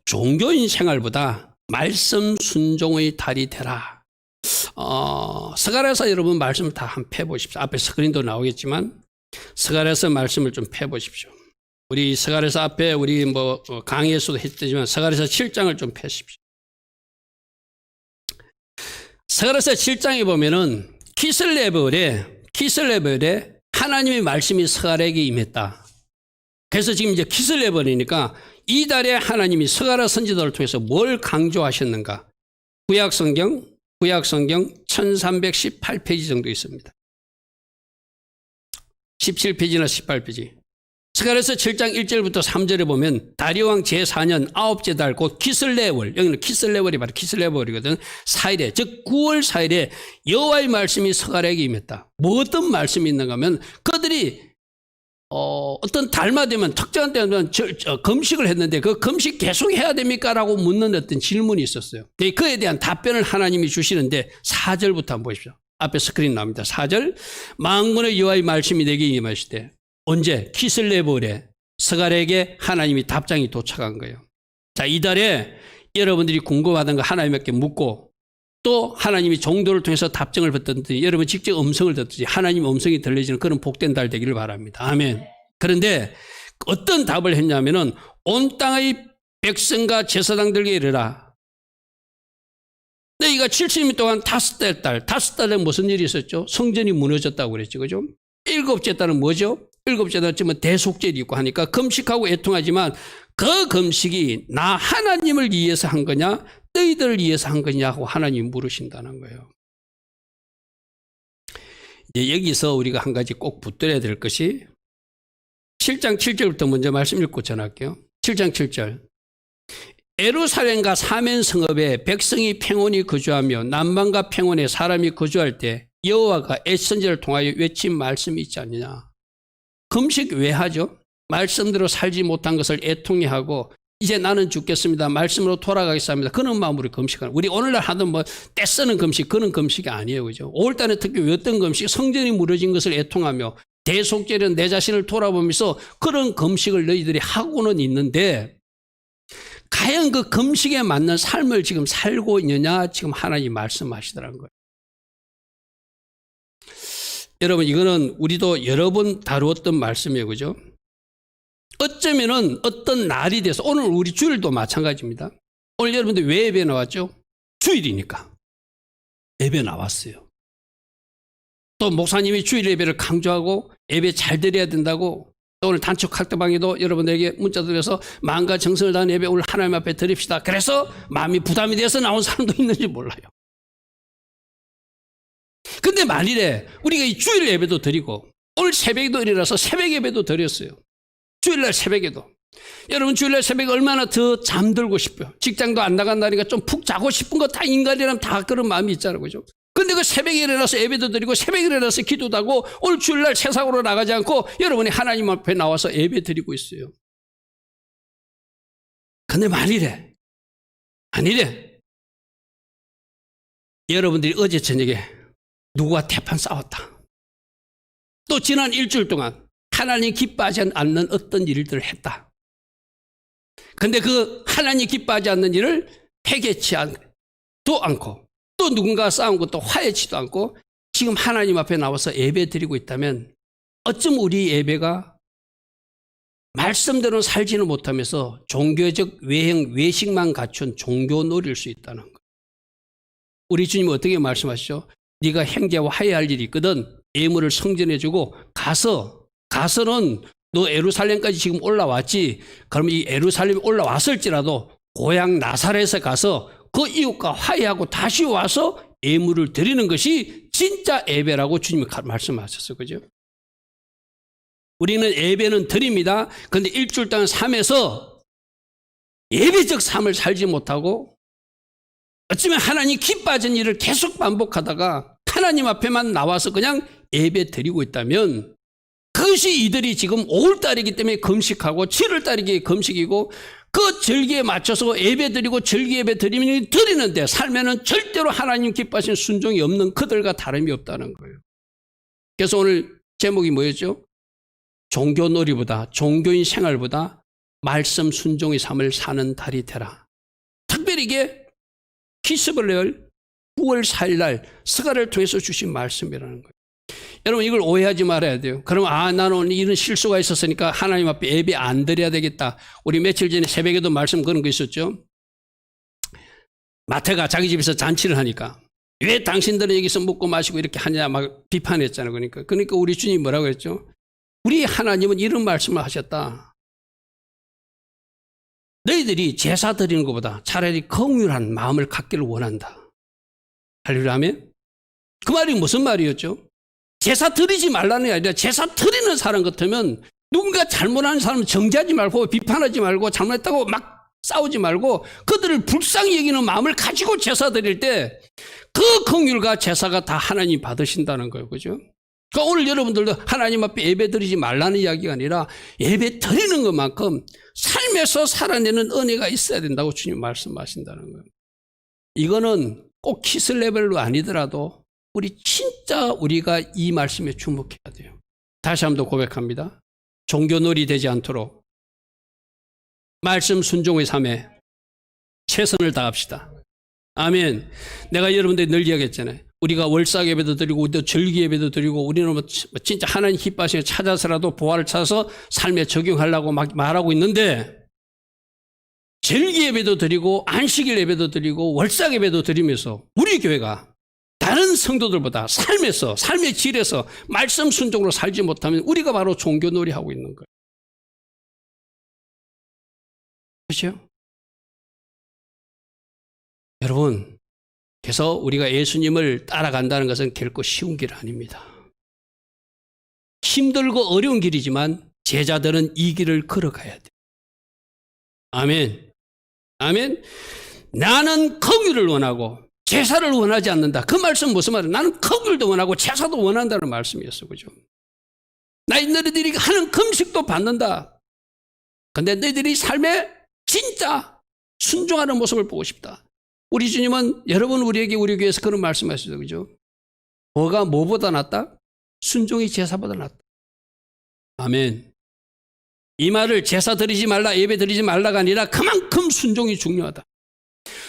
종교인 생활보다 말씀 순종의 달이 되라. 스가랴서 여러분 말씀을 다 한번 펴보십시오. 앞에 스크린도 나오겠지만 스가랴서 말씀을 좀 펴보십시오. 우리 스가랴서 앞에 우리 강의에서도 했지만 스가랴서 7장을 좀 펴십시오. 스가랴서 7장에 보면은 키슬레벨에 하나님의 말씀이 스가랴에게 임했다. 그래서 지금 이제 키슬레벨이니까 이 달에 하나님이 스가랴 선지자를 통해서 뭘 강조하셨는가? 구약 성경 1318페이지 정도 있습니다. 17페이지나 18페이지. 스가랴서 7장 1절부터 3절에 보면 다리오왕 제4년 9째 달 곧 키슬레월, 여기는 키슬레월이 바로 키슬레월이거든. 4일에 즉 9월 4일에 여호와의 말씀이 스가랴에게 임했다. 뭐 어떤 말씀이 있는가 하면 그들이 어떤 달마 되면 특정한 때면 금식을 했는데 그 금식 계속 해야 됩니까? 라고 묻는 어떤 질문이 있었어요. 그에 대한 답변을 하나님이 주시는데 4절부터 한번 보십시오. 앞에 스크린 나옵니다. 4절. 만군의 여호와의 말씀이 내게 임하실 때 언제? 키슬레볼에 스가랴에게 하나님이 답장이 도착한 거예요. 자, 이달에 여러분들이 궁금하던 거 하나님께 묻고 또 하나님이 종도를 통해서 답장을 받든지 여러분 직접 음성을 듣든지 하나님 음성이 들려지는 그런 복된 달 되기를 바랍니다. 아멘. 그런데 어떤 답을 했냐면은 온 땅의 백성과 제사장들에게 이르라. 너희가 70일 동안 다섯 달에 무슨 일이 있었죠? 성전이 무너졌다고 그랬죠. 그죠? 일곱째 달은 뭐죠? 일곱째 달은 대속절이 있고 하니까 금식하고 애통하지만 그 금식이 나 하나님을 위해서 한 거냐? 너희들을 위해서 한 거냐고 하나님이 물으신다는 거예요. 이제 여기서 우리가 한 가지 꼭 붙들어야 될 것이 7장 7절부터 먼저 말씀 읽고 전할게요. 7장 7절. 예루살렘과 사면 성읍에 백성이 평온히 거주하며 남방과 평온에 사람이 거주할 때 여호와가 애선지를 통하여 외친 말씀이 있지 않느냐. 금식 왜 하죠? 말씀대로 살지 못한 것을 애통해 하고 이제 나는 죽겠습니다. 말씀으로 돌아가겠습니다. 그런 마음으로 금식하는. 우리 오늘날 하던 때 쓰는 금식, 그런 금식이 아니에요. 그죠? 5월달에 특히 어떤 금식, 성전이 무너진 것을 애통하며 대속절은 내 자신을 돌아보면서 그런 금식을 너희들이 하고는 있는데 과연 그 금식에 맞는 삶을 지금 살고 있느냐? 지금 하나님이 말씀하시더라는 거예요. 여러분, 이거는 우리도 여러 번 다루었던 말씀이에요. 그죠? 어쩌면은 어떤 날이 돼서 오늘 우리 주일도 마찬가지입니다. 오늘 여러분들 왜 예배 나왔죠? 주일이니까 예배 나왔어요. 또 목사님이 주일 예배를 강조하고 예배 잘 드려야 된다고 또 오늘 단축 학대방에도 여러분들에게 문자 드려서 마음과 정성을 다한 예배 오늘 하나님 앞에 드립시다. 그래서 마음이 부담이 돼서 나온 사람도 있는지 몰라요. 근데 만일에 우리가 이 주일 예배도 드리고 오늘 새벽에도 일어나서 새벽 예배도 드렸어요. 주일날 새벽에도. 여러분 주일날 새벽에 얼마나 더 잠들고 싶어요. 직장도 안 나간다니까 좀 푹 자고 싶은 거 다 인간이라면 다 그런 마음이 있잖아요. 그죠? 근데 그 새벽에 일어나서 예배도 드리고 새벽에 일어나서 기도도 하고 오늘 주일날 세상으로 나가지 않고 여러분이 하나님 앞에 나와서 예배 드리고 있어요. 근데 말이래. 아니래. 여러분들이 어제 저녁에 누구와 대판 싸웠다. 또 지난 일주일 동안 하나님 기뻐하지 않는 어떤 일들을 했다. 근데 그 하나님 기뻐하지 않는 일을 회개치도 않고 또 누군가 싸운 것도 화해치도 않고 지금 하나님 앞에 나와서 예배 드리고 있다면 어쩜 우리 예배가 말씀대로 살지는 못하면서 종교적 외식만 갖춘 종교놀이일 수 있다는 거예요. 우리 주님 어떻게 말씀하시죠? 네가 형제와 화해할 일이 있거든 예물을 성전해주고 가서는 너 예루살렘까지 지금 올라왔지. 그럼 이 예루살렘에 올라왔을지라도 고향 나사렛에 가서 그 이웃과 화해하고 다시 와서 예물을 드리는 것이 진짜 예배라고 주님이 말씀하셨어요. 그죠? 우리는 예배는 드립니다. 그런데 일주일 동안 삶에서 예배적 삶을 살지 못하고 어쩌면 하나님 기뻐하는 일을 계속 반복하다가 하나님 앞에만 나와서 그냥 예배 드리고 있다면 그것이 이들이 지금 5월달이기 때문에 금식하고 7월달이기 금식이고 그 절기에 맞춰서 예배 드리고 절기 예배 드리는데 삶에는 절대로 하나님 기뻐하시는 순종이 없는 그들과 다름이 없다는 거예요. 그래서 오늘 제목이 뭐였죠? 종교놀이보다 종교인 생활보다 말씀 순종의 삶을 사는 달이 되라. 특별히 이게 히스벌레열 9월 4일 날 스가를 통해서 주신 말씀이라는 거예요. 여러분 이걸 오해하지 말아야 돼요. 그럼 나는 오늘 이런 실수가 있었으니까 하나님 앞에 예배 안 드려야 되겠다. 우리 며칠 전에 새벽에도 말씀 그런 거 있었죠. 마태가 자기 집에서 잔치를 하니까 왜 당신들은 여기서 먹고 마시고 이렇게 하냐 막 비판했잖아요. 그러니까 우리 주님이 뭐라고 했죠? 우리 하나님은 이런 말씀을 하셨다. 너희들이 제사 드리는 것보다 차라리 긍휼한 마음을 갖기를 원한다. 할렐루야 아멘. 그 말이 무슨 말이었죠? 제사 드리지 말라는 게 아니라 제사 드리는 사람 같으면 누군가 잘못하는 사람은 정죄하지 말고 비판하지 말고 잘못했다고 막 싸우지 말고 그들을 불쌍히 여기는 마음을 가지고 제사 드릴 때 그 긍휼과 제사가 다 하나님 받으신다는 거예요. 그죠? 그러니까 오늘 여러분들도 하나님 앞에 예배 드리지 말라는 이야기가 아니라 예배 드리는 것만큼 삶에서 살아내는 은혜가 있어야 된다고 주님 말씀하신다는 거예요. 이거는 꼭 키스 레벨로 아니더라도 우리가 이 말씀에 주목해야 돼요. 다시 한번 더 고백합니다. 종교놀이 되지 않도록 말씀 순종의 삶에 최선을 다합시다. 아멘. 내가 여러분들 늘 이야기했잖아요. 우리가 월삭 예배도 드리고 우리도 절기 예배도 드리고 우리는 진짜 하나님 기뻐하시는 찾아서라도 보화를 찾아서 삶에 적용하려고 막 말하고 있는데 절기 예배도 드리고 안식일 예배도 드리고 월삭 예배도 드리면서 우리 교회가 다른 성도들보다 삶의 질에서 말씀 순종으로 살지 못하면 우리가 바로 종교놀이 하고 있는 거예요. 그렇죠? 여러분, 그래서 우리가 예수님을 따라간다는 것은 결코 쉬운 길 아닙니다. 힘들고 어려운 길이지만 제자들은 이 길을 걸어가야 돼요. 아멘. 아멘. 나는 긍휼을 원하고 제사를 원하지 않는다. 그 말씀 무슨 말이에요? 나는 긍휼도 원하고 제사도 원한다는 말씀이었어요. 그죠? 너희들이 하는 금식도 받는다. 근데 너희들이 삶에 진짜 순종하는 모습을 보고 싶다. 우리 주님은 여러분 우리에게 우리 교회에서 그런 말씀하시죠. 그죠? 뭐보다 낫다? 순종이 제사보다 낫다. 아멘. 이 말을 제사 드리지 말라, 예배 드리지 말라가 아니라 그만큼 순종이 중요하다.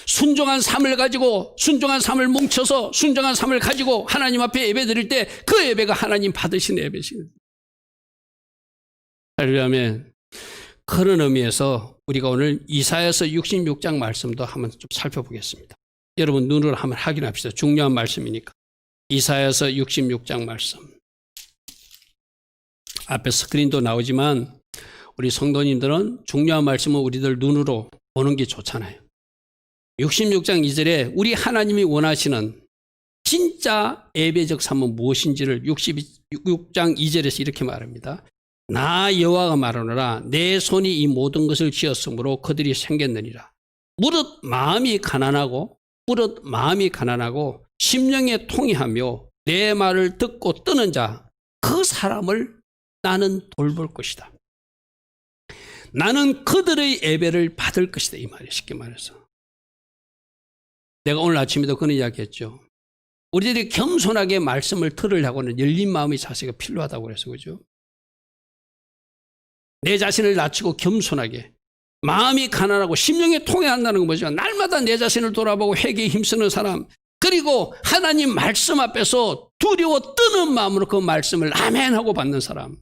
순종한 삶을 가지고 순종한 삶을 뭉쳐서 순종한 삶을 가지고 하나님 앞에 예배 드릴 때 그 예배가 하나님 받으신 예배입니다. 아멘. 그런 의미에서 우리가 오늘 이사야서 66장 말씀도 한번 좀 살펴보겠습니다. 여러분 눈으로 한번 확인합시다. 중요한 말씀이니까. 이사야서 66장 말씀. 앞에 스크린도 나오지만 우리 성도님들은 중요한 말씀은 우리들 눈으로 보는 게 좋잖아요. 66장 2절에 우리 하나님이 원하시는 진짜 예배적 삶은 무엇인지를 66장 2절에서 이렇게 말합니다. 나 여호와가 말하노라 내 손이 이 모든 것을 지었으므로 그들이 생겼느니라. 무릇 마음이 가난하고 심령에 통이하며 내 말을 듣고 뜨는 자 그 사람을 나는 돌볼 것이다. 나는 그들의 예배를 받을 것이다. 이 말이에요. 쉽게 말해서. 내가 오늘 아침에도 그런 이야기했죠. 우리들이 겸손하게 말씀을 들으려고는 열린 마음의 자세가 필요하다고 그래서 그죠. 내 자신을 낮추고 겸손하게 마음이 가난하고 심령에 통해한다는 건 뭐죠? 날마다 내 자신을 돌아보고 회개에 힘쓰는 사람, 그리고 하나님 말씀 앞에서 두려워 뜨는 마음으로 그 말씀을 아멘 하고 받는 사람,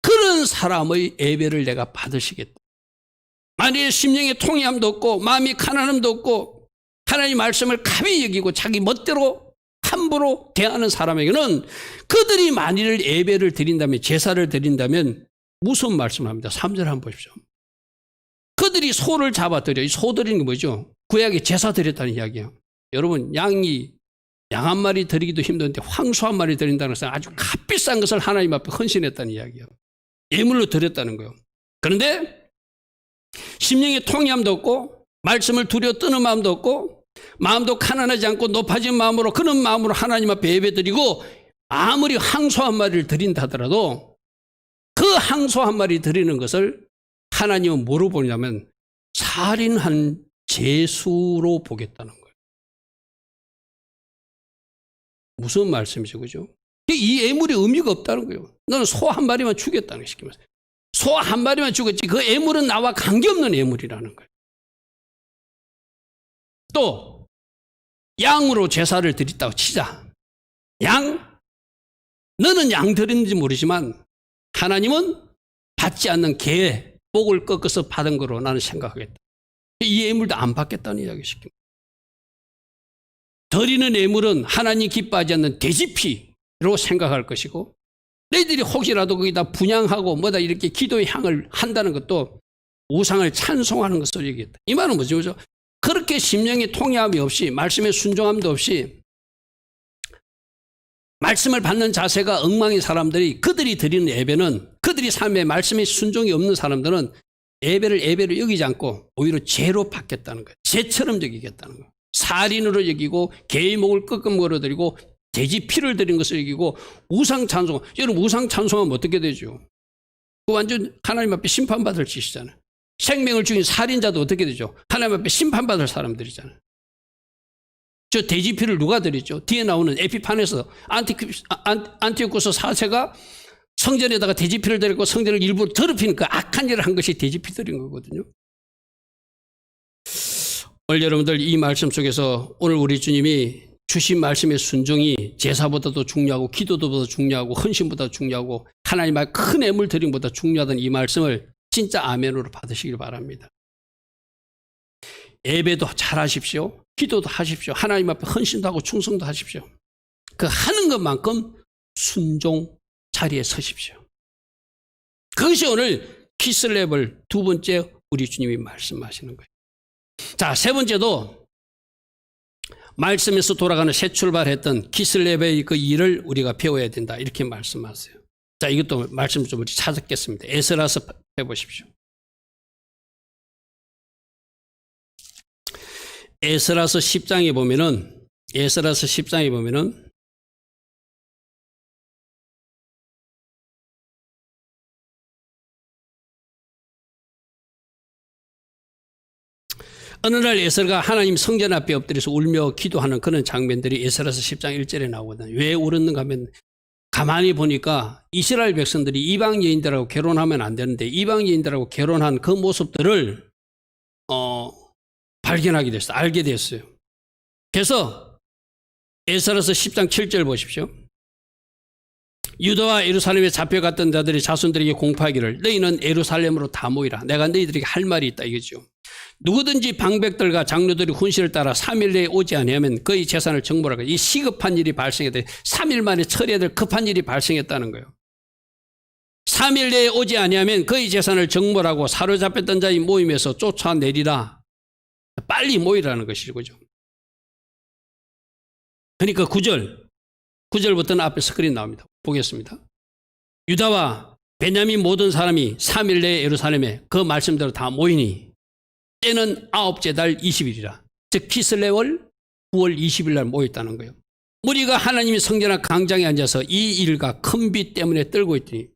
그런 사람의 예배를 내가 받으시겠다. 만일 심령에 통해함도 없고 마음이 가난함도 없고 하나님 말씀을 가벼이 여기고 자기 멋대로 함부로 대하는 사람에게는 그들이 만일 예배를 드린다면, 제사를 드린다면 무슨 말씀을 합니다. 3절 한번 보십시오. 그들이 소를 잡아드려. 이 소 드리는 게 뭐죠? 구약에 제사 드렸다는 이야기예요. 여러분, 양 한 마리 드리기도 힘든데 황소 한 마리 드린다는 것은 아주 값비싼 것을 하나님 앞에 헌신했다는 이야기예요. 예물로 드렸다는 거예요. 그런데 심령에 통이함도 없고 말씀을 두려워 뜨는 마음도 없고 마음도 가난하지 않고 높아진 마음으로, 그런 마음으로 하나님 앞에 예배드리고 아무리 항소 한 마리를 드린다 하더라도 그 항소 한 마리 드리는 것을 하나님은 뭐로 보냐면 살인한 죄수로 보겠다는 거예요. 무슨 말씀이죠, 그죠? 이 예물이 의미가 없다는 거예요. 너는 소 한 마리만 주겠다는 것이죠. 소 한 마리만 주겠지 그 예물은 나와 관계없는 예물이라는 거예요. 또 양으로 제사를 드렸다고 치자. 너는 양 드렸는지 모르지만 하나님은 받지 않는 개 목을 꺾어서 받은 거로 나는 생각하겠다. 이 예물도 안 받겠다는 이야기 시킵니다. 드리는 예물은 하나님 기뻐하지 않는 돼지피로 생각할 것이고, 너희들이 혹이라도 거기다 분향하고 뭐다 이렇게 기도의 향을 한다는 것도 우상을 찬송하는 것을 얘기했다. 이 말은 뭐죠? 그렇게 심령의 통회함이 없이, 말씀에 순종함도 없이 말씀을 받는 자세가 엉망인 사람들이, 그들이 드리는 예배는, 그들이 삶에 말씀에 순종이 없는 사람들은 예배를 여기지 않고 오히려 죄로 받겠다는 거예요. 죄처럼 여기겠다는 거예요. 살인으로 여기고 개의 목을 끄끔거려 드리고 돼지 피를 드린 것을 여기고 우상 찬송. 여러분, 우상 찬송하면 어떻게 되죠? 그 완전 하나님 앞에 심판받을 짓이잖아요. 생명을 죽인 살인자도 어떻게 되죠? 하나님 앞에 심판받을 사람들이잖아요. 저 돼지 피를 누가 드렸죠? 뒤에 나오는 에피판에서 안티오쿠스 4세가 성전에다가 돼지 피를 드렸고 성전을 일부러 더럽히니까 악한 일을 한 것이 돼지 피 드린 거거든요. 오늘 여러분들 이 말씀 속에서 오늘 우리 주님이 주신 말씀의 순종이 제사보다도 중요하고 기도보다 중요하고 헌신보다 중요하고 하나님의 큰 예물 드림보다 중요하다는 이 말씀을 진짜 아멘으로 받으시길 바랍니다. 예배도 잘 하십시오. 기도도 하십시오. 하나님 앞에 헌신도 하고 충성도 하십시오. 그 하는 것만큼 순종 자리에 서십시오. 그것이 오늘 키스레벨 두 번째 우리 주님이 말씀하시는 거예요. 자, 세 번째도 말씀에서 돌아가는 새 출발했던 키스레벨의 그 일을 우리가 배워야 된다, 이렇게 말씀하세요. 자, 이것도 말씀 좀 찾았겠습니다. 에스라서 해보십시오. 에스라서 10장에 보면은 어느 날 에스라가 하나님 성전 앞에 엎드려서 울며 기도하는 그런 장면들이 에스라서 10장 1절에 나오거든요. 왜 울었는가 하면 가만히 보니까 이스라엘 백성들이 이방 여인들하고 결혼하면 안 되는데 이방 여인들하고 결혼한 그 모습들을 발견하게 됐어요. 알게 됐어요. 그래서 에스라서 10장 7절 보십시오. 유다와 예루살렘에 잡혀갔던 자들이 자손들에게 공포하기를 너희는 예루살렘으로 다 모이라. 내가 너희들에게 할 말이 있다 이거죠. 누구든지 방백들과 장로들이 훈시를 따라 3일 내에 오지 아니하면 그의 재산을 정벌하고, 이 시급한 일이 발생했다. 3일 만에 처리해야 될 급한 일이 발생했다는 거예요. 3일 내에 오지 아니하면 그의 재산을 정벌하고 사로잡혔던 자의 모임에서 쫓아내리라. 빨리 모이라는 것이죠. 그죠? 그러니까 9절부터는 앞에 스크린 나옵니다. 보겠습니다. 유다와 베냐민 모든 사람이 3일 내에 예루살렘에 그 말씀대로 다 모이니 때는 9째 달 20일이라. 즉 키슬레월 9월 20일 날 모였다는 거예요. 무리가 하나님의 성전한 광장에 앉아서 이 일과 큰 비 때문에 떨고 있더니,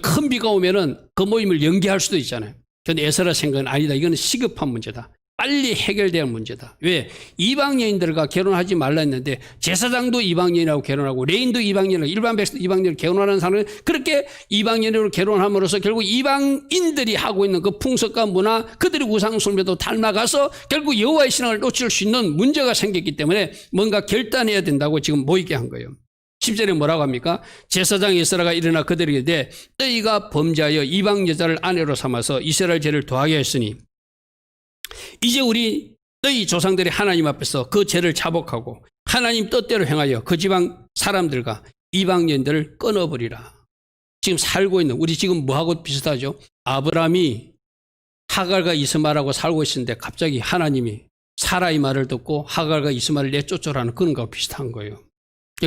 큰 비가 오면은 그 모임을 연기할 수도 있잖아요. 그런데 에스라 생각은 아니다. 이거는 시급한 문제다. 빨리 해결돼야 할 문제다. 왜? 이방 여인들과 결혼하지 말라 했는데 제사장도 이방 여인하고 결혼하고 레인도 이방 여인하고 일반 백성도 이방 여인을 결혼하는 사람은 그렇게 이방 여인으로 결혼함으로써 결국 이방인들이 하고 있는 그 풍습과 문화, 그들의 우상 숭배도 닮아가서 결국 여호와의 신앙을 놓칠 수 있는 문제가 생겼기 때문에 뭔가 결단해야 된다고 지금 모이게 한 거예요. 10절에 뭐라고 합니까? 제사장 에스라가 일어나 그들에게 이르되 너희가 범죄하여 이방 여자를 아내로 삼아서 이스라엘 죄를 더하게 했으니 이제 우리 너희 조상들이 하나님 앞에서 그 죄를 자복하고 하나님 뜻대로 행하여 그 지방 사람들과 이방인들을 끊어버리라. 지금 살고 있는, 우리 지금 뭐하고 비슷하죠? 아브라함이 하갈과 이스마엘하고 살고 있었는데 갑자기 하나님이 사라의 말을 듣고 하갈과 이스마엘을 내쫓으라는 그런 거하고 비슷한 거예요.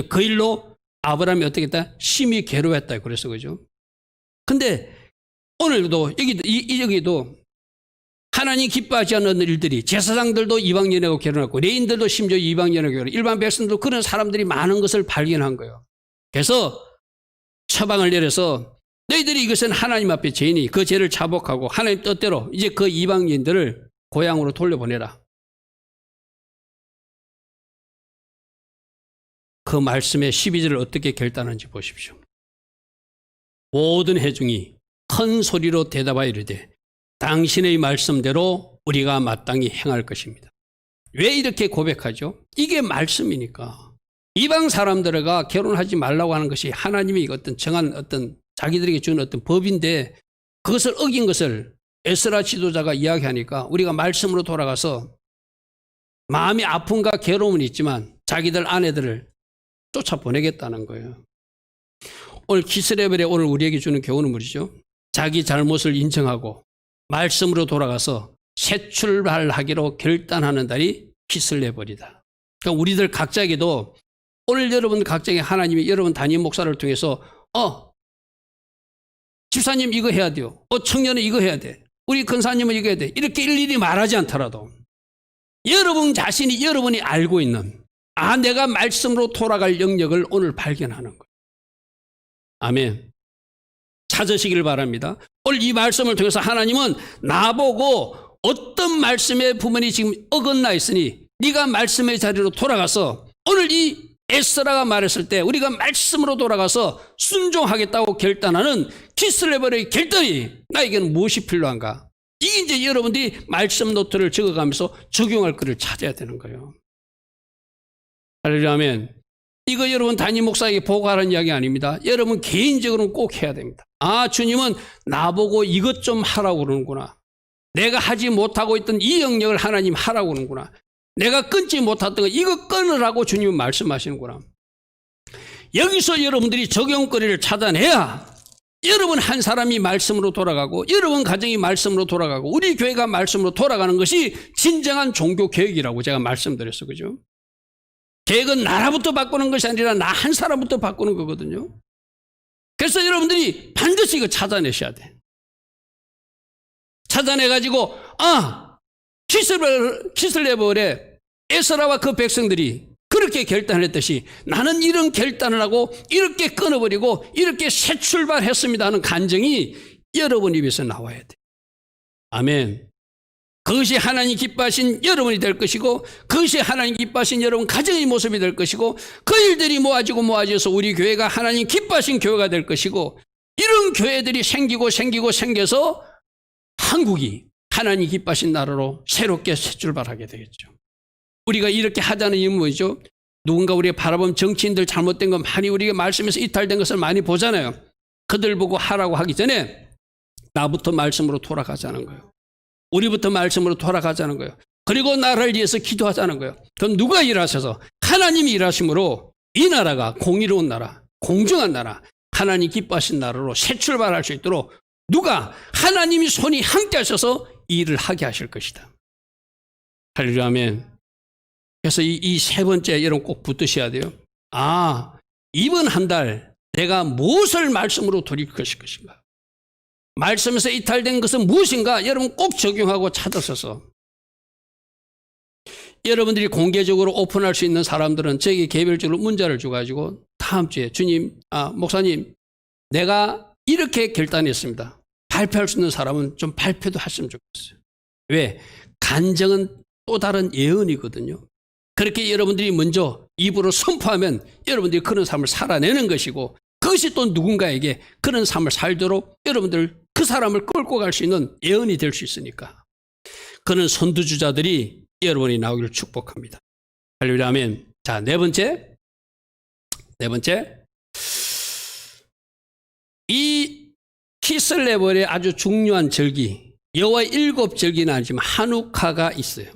그 일로 아브라함이 어떻게 했다? 심히 괴로웠다. 그래서 그죠? 근데 오늘도 여기도 하나님 기뻐하지 않는 일들이, 제사장들도 이방인하고 결혼했고 레인들도 심지어 이방인하고 결혼, 일반 백성들도 그런 사람들이 많은 것을 발견한 거예요. 그래서 처방을 내려서 너희들이 이것은 하나님 앞에 죄이니 그 죄를 자복하고 하나님 뜻대로 이제 그 이방인들을 고향으로 돌려보내라. 그 말씀의 12절을 어떻게 결단하는지 보십시오. 모든 회중이 큰 소리로 대답하여 이르되 당신의 말씀대로 우리가 마땅히 행할 것입니다. 왜 이렇게 고백하죠? 이게 말씀이니까. 이방 사람들과 결혼하지 말라고 하는 것이 하나님이 어떤 정한 어떤 자기들에게 준 어떤 법인데 그것을 어긴 것을 에스라 지도자가 이야기하니까 우리가 말씀으로 돌아가서 마음이 아픔과 괴로움은 있지만 자기들 아내들을 쫓아보내겠다는 거예요. 오늘 키스레벨에 오늘 우리에게 주는 교훈은 뭐죠? 자기 잘못을 인정하고 말씀으로 돌아가서 새 출발하기로 결단하는 달이 키슬레벨이다. 그러니까 우리들 각자에게도 오늘 여러분 각자에게 하나님이 여러분 담임 목사를 통해서 집사님 이거 해야 돼요. 청년은 이거 해야 돼. 우리 근사님은 이거 해야 돼. 이렇게 일일이 말하지 않더라도 여러분 자신이 여러분이 알고 있는 내가 말씀으로 돌아갈 영역을 오늘 발견하는 거예요. 아멘. 찾으시길 바랍니다. 오늘 이 말씀을 통해서 하나님은 나보고 어떤 말씀의 부분이 지금 어긋나 있으니 네가 말씀의 자리로 돌아가서 오늘 이 에스라가 말했을 때 우리가 말씀으로 돌아가서 순종하겠다고 결단하는 키슬레벨의 결단이 나에게는 무엇이 필요한가? 이게 이제 여러분들이 말씀 노트를 적어가면서 적용할 것을 찾아야 되는 거예요. 할렐루야 아멘. 이거 여러분 담임 목사에게 보고하라는 이야기 아닙니다. 여러분 개인적으로는 꼭 해야 됩니다. 주님은 나보고 이것 좀 하라고 그러는구나. 내가 하지 못하고 있던 이 영역을 하나님 하라고 그러는구나. 내가 끊지 못했던 거 이거 끊으라고 주님은 말씀하시는구나. 여기서 여러분들이 적용거리를 찾아내야 여러분 한 사람이 말씀으로 돌아가고 여러분 가정이 말씀으로 돌아가고 우리 교회가 말씀으로 돌아가는 것이 진정한 종교 개혁이라고 제가 말씀드렸어요. 그죠? 계획은 나라부터 바꾸는 것이 아니라 나 한 사람부터 바꾸는 거거든요. 그래서 여러분들이 반드시 이거 찾아내셔야 돼. 찾아내가지고 키슬레벨에 에스라와 그 백성들이 그렇게 결단을 했듯이 나는 이런 결단을 하고 이렇게 끊어버리고 이렇게 새 출발했습니다 하는 간증이 여러분 입에서 나와야 돼. 아멘. 그것이 하나님 기뻐하신 여러분이 될 것이고 그것이 하나님 기뻐하신 여러분 가정의 모습이 될 것이고 그 일들이 모아져서 우리 교회가 하나님 기뻐하신 교회가 될 것이고 이런 교회들이 생겨서 한국이 하나님 기뻐하신 나라로 새롭게 새 출발하게 되겠죠. 우리가 이렇게 하자는 이유는 뭐죠? 누군가 우리가 바라보면 정치인들 잘못된 건 많이 우리가 말씀에서 이탈된 것을 많이 보잖아요. 그들 보고 하라고 하기 전에 나부터 말씀으로 돌아가자는 거예요. 우리부터 말씀으로 돌아가자는 거예요. 그리고 나라를 위해서 기도하자는 거예요. 그럼 누가 일하셔서 하나님이 일하심으로 이 나라가 공의로운 나라, 공정한 나라, 하나님 기뻐하신 나라로 새 출발할 수 있도록 누가 하나님이 손이 함께 하셔서 이 일을 하게 하실 것이다. 할렐루야 아멘. 그래서 이 세 번째 여러분 꼭 붙드셔야 돼요. 이번 한 달 내가 무엇을 말씀으로 돌릴 것인가? 말씀에서 이탈된 것은 무엇인가? 여러분 꼭 적용하고 찾아서서 여러분들이 공개적으로 오픈할 수 있는 사람들은 저에게 개별적으로 문자를 줘가지고 다음 주에 주님, 목사님, 내가 이렇게 결단했습니다. 발표할 수 있는 사람은 좀 발표도 했으면 좋겠어요. 왜? 간증은 또 다른 예언이거든요. 그렇게 여러분들이 먼저 입으로 선포하면 여러분들이 그런 삶을 살아내는 것이고 그것이 또 누군가에게 그런 삶을 살도록 여러분들 그 사람을 끌고 갈 수 있는 예언이 될 수 있으니까 그런 선두주자들이 여러분이 나오기를 축복합니다. 할렐루야 아멘. 자, 네 번째. 이 키슬레벌의 아주 중요한 절기, 여호와의 7절기는 아니지만 하누카가 있어요.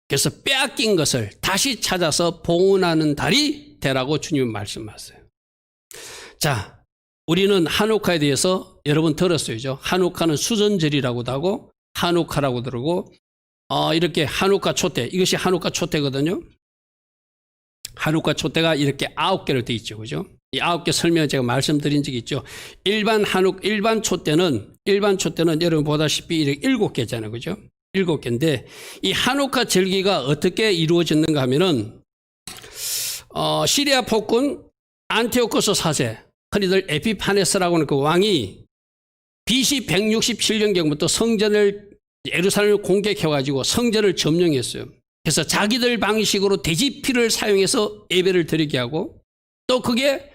그래서 빼앗긴 것을 다시 찾아서 봉헌하는 달이 되라고 주님은 말씀하세요. 자, 우리는 하누카에 대해서 여러분 들었어요. 하누카는 수전절이라고도 하고 하누카라고 그러고 이렇게 하누카 촛대, 이것이 하누카 촛대거든요. 하누카 촛대가 이렇게 9개로 되어 있죠. 그죠? 이 9개 설명을 제가 말씀드린 적이 있죠. 일반 촛대는 여러분 보다시피 이렇게 7개잖아요. 그죠? 7개인데 이 하누카 절기가 어떻게 이루어졌는가 하면은 시리아 폭군 안티오코스 4세, 흔히들 에피파네스라고 하는 그 왕이 BC 167년경부터 성전을 예루살렘을 공격해가지고 성전을 점령했어요. 그래서 자기들 방식으로 돼지피를 사용해서 예배를 드리게 하고 또 그게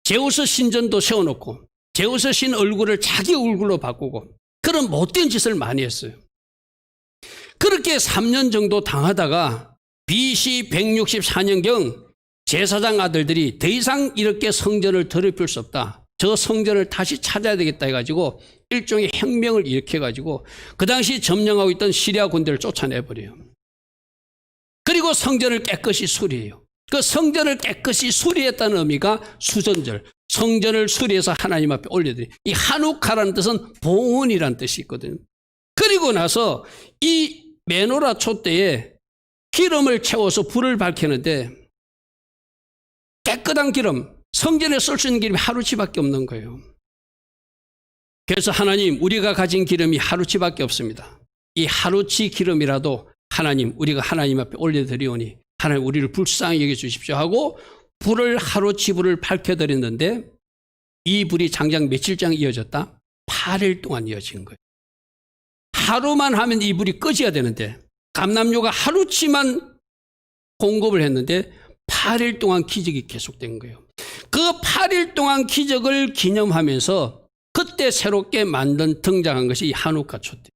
제우스 신전도 세워놓고 제우스 신 얼굴을 자기 얼굴로 바꾸고 그런 못된 짓을 많이 했어요. 그렇게 3년 정도 당하다가 BC 164년경 제사장 아들들이 더 이상 이렇게 성전을 더럽힐 수 없다. 저 성전을 다시 찾아야 되겠다 해가지고 일종의 혁명을 일으켜가지고 그 당시 점령하고 있던 시리아 군대를 쫓아내버려요. 그리고 성전을 깨끗이 수리해요. 그 성전을 깨끗이 수리했다는 의미가 수전절, 성전을 수리해서 하나님 앞에 올려드려요. 이 하누카라는 뜻은 봉헌이라는 뜻이 있거든요. 그리고 나서 이 메노라 촛대에 기름을 채워서 불을 밝히는데 깨끗한 기름, 성전에 쓸 수 있는 기름이 하루치밖에 없는 거예요. 그래서 하나님, 우리가 가진 기름이 하루치밖에 없습니다. 이 하루치 기름이라도 하나님, 우리가 하나님 앞에 올려드리오니 하나님 우리를 불쌍히 여겨주십시오 하고 하루치 불을 밝혀드렸는데 이 불이 장장 며칠장 이어졌다? 8일 동안 이어진 거예요. 하루만 하면 이 불이 꺼져야 되는데 감람유가 하루치만 공급을 했는데 8일 동안 기적이 계속된 거예요. 그 8일 동안 기적을 기념하면서 그때 새롭게 등장한 것이 이 하누카 촛대.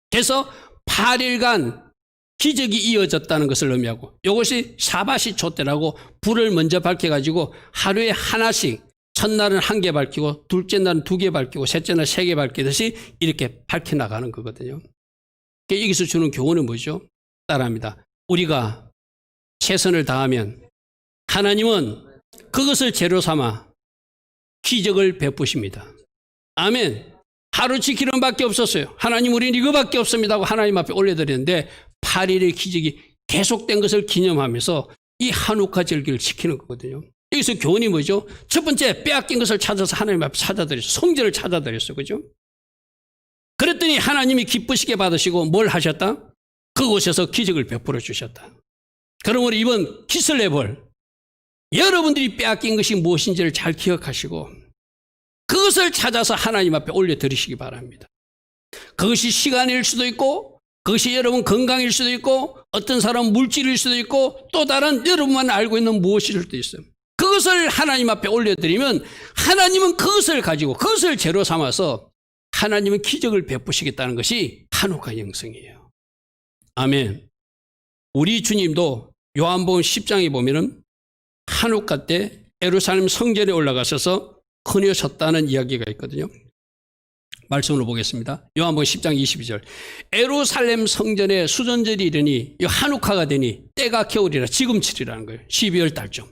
그래서 8일간 기적이 이어졌다는 것을 의미하고 이것이 사바시 촛대라고 불을 먼저 밝혀가지고 하루에 하나씩 첫날은 1개 밝히고 둘째 날은 2개 밝히고 셋째 날 3개 밝히듯이 이렇게 밝혀나가는 거거든요. 여기서 주는 교훈은 뭐죠? 따라합니다. 우리가 최선을 다하면 하나님은 그것을 재료 삼아 기적을 베푸십니다. 아멘. 하루치 기름밖에 없었어요. 하나님 우리는 이거밖에 없습니다 하고 하나님 앞에 올려드렸는데 8일의 기적이 계속된 것을 기념하면서 이 하누카 절기를 지키는 거거든요. 여기서 교훈이 뭐죠? 첫 번째, 빼앗긴 것을 찾아서 하나님 앞에 찾아드렸어요. 성전을 찾아드렸어요. 그죠? 그랬더니 하나님이 기쁘시게 받으시고 뭘 하셨다? 그곳에서 기적을 베풀어 주셨다. 그러므로 이번 키슬레벌, 여러분들이 빼앗긴 것이 무엇인지를 잘 기억하시고 그것을 찾아서 하나님 앞에 올려드리시기 바랍니다. 그것이 시간일 수도 있고 그것이 여러분 건강일 수도 있고 어떤 사람은 물질일 수도 있고 또 다른 여러분만 알고 있는 무엇일 수도 있어요. 그것을 하나님 앞에 올려드리면 하나님은 그것을 가지고 그것을 재료 삼아서 하나님은 기적을 베푸시겠다는 것이 하누카 영성이에요. 아멘. 우리 주님도 요한복음 10장에 보면은 하누카 때 예루살렘 성전에 올라가셔서 헌혈하셨다는 이야기가 있거든요. 말씀으로 보겠습니다. 요한복음 10장 22절. 예루살렘 성전에 수전절이 이르니 하누카가 되니 때가 겨울이라 지금칠이라는 거예요. 12월 달쯤.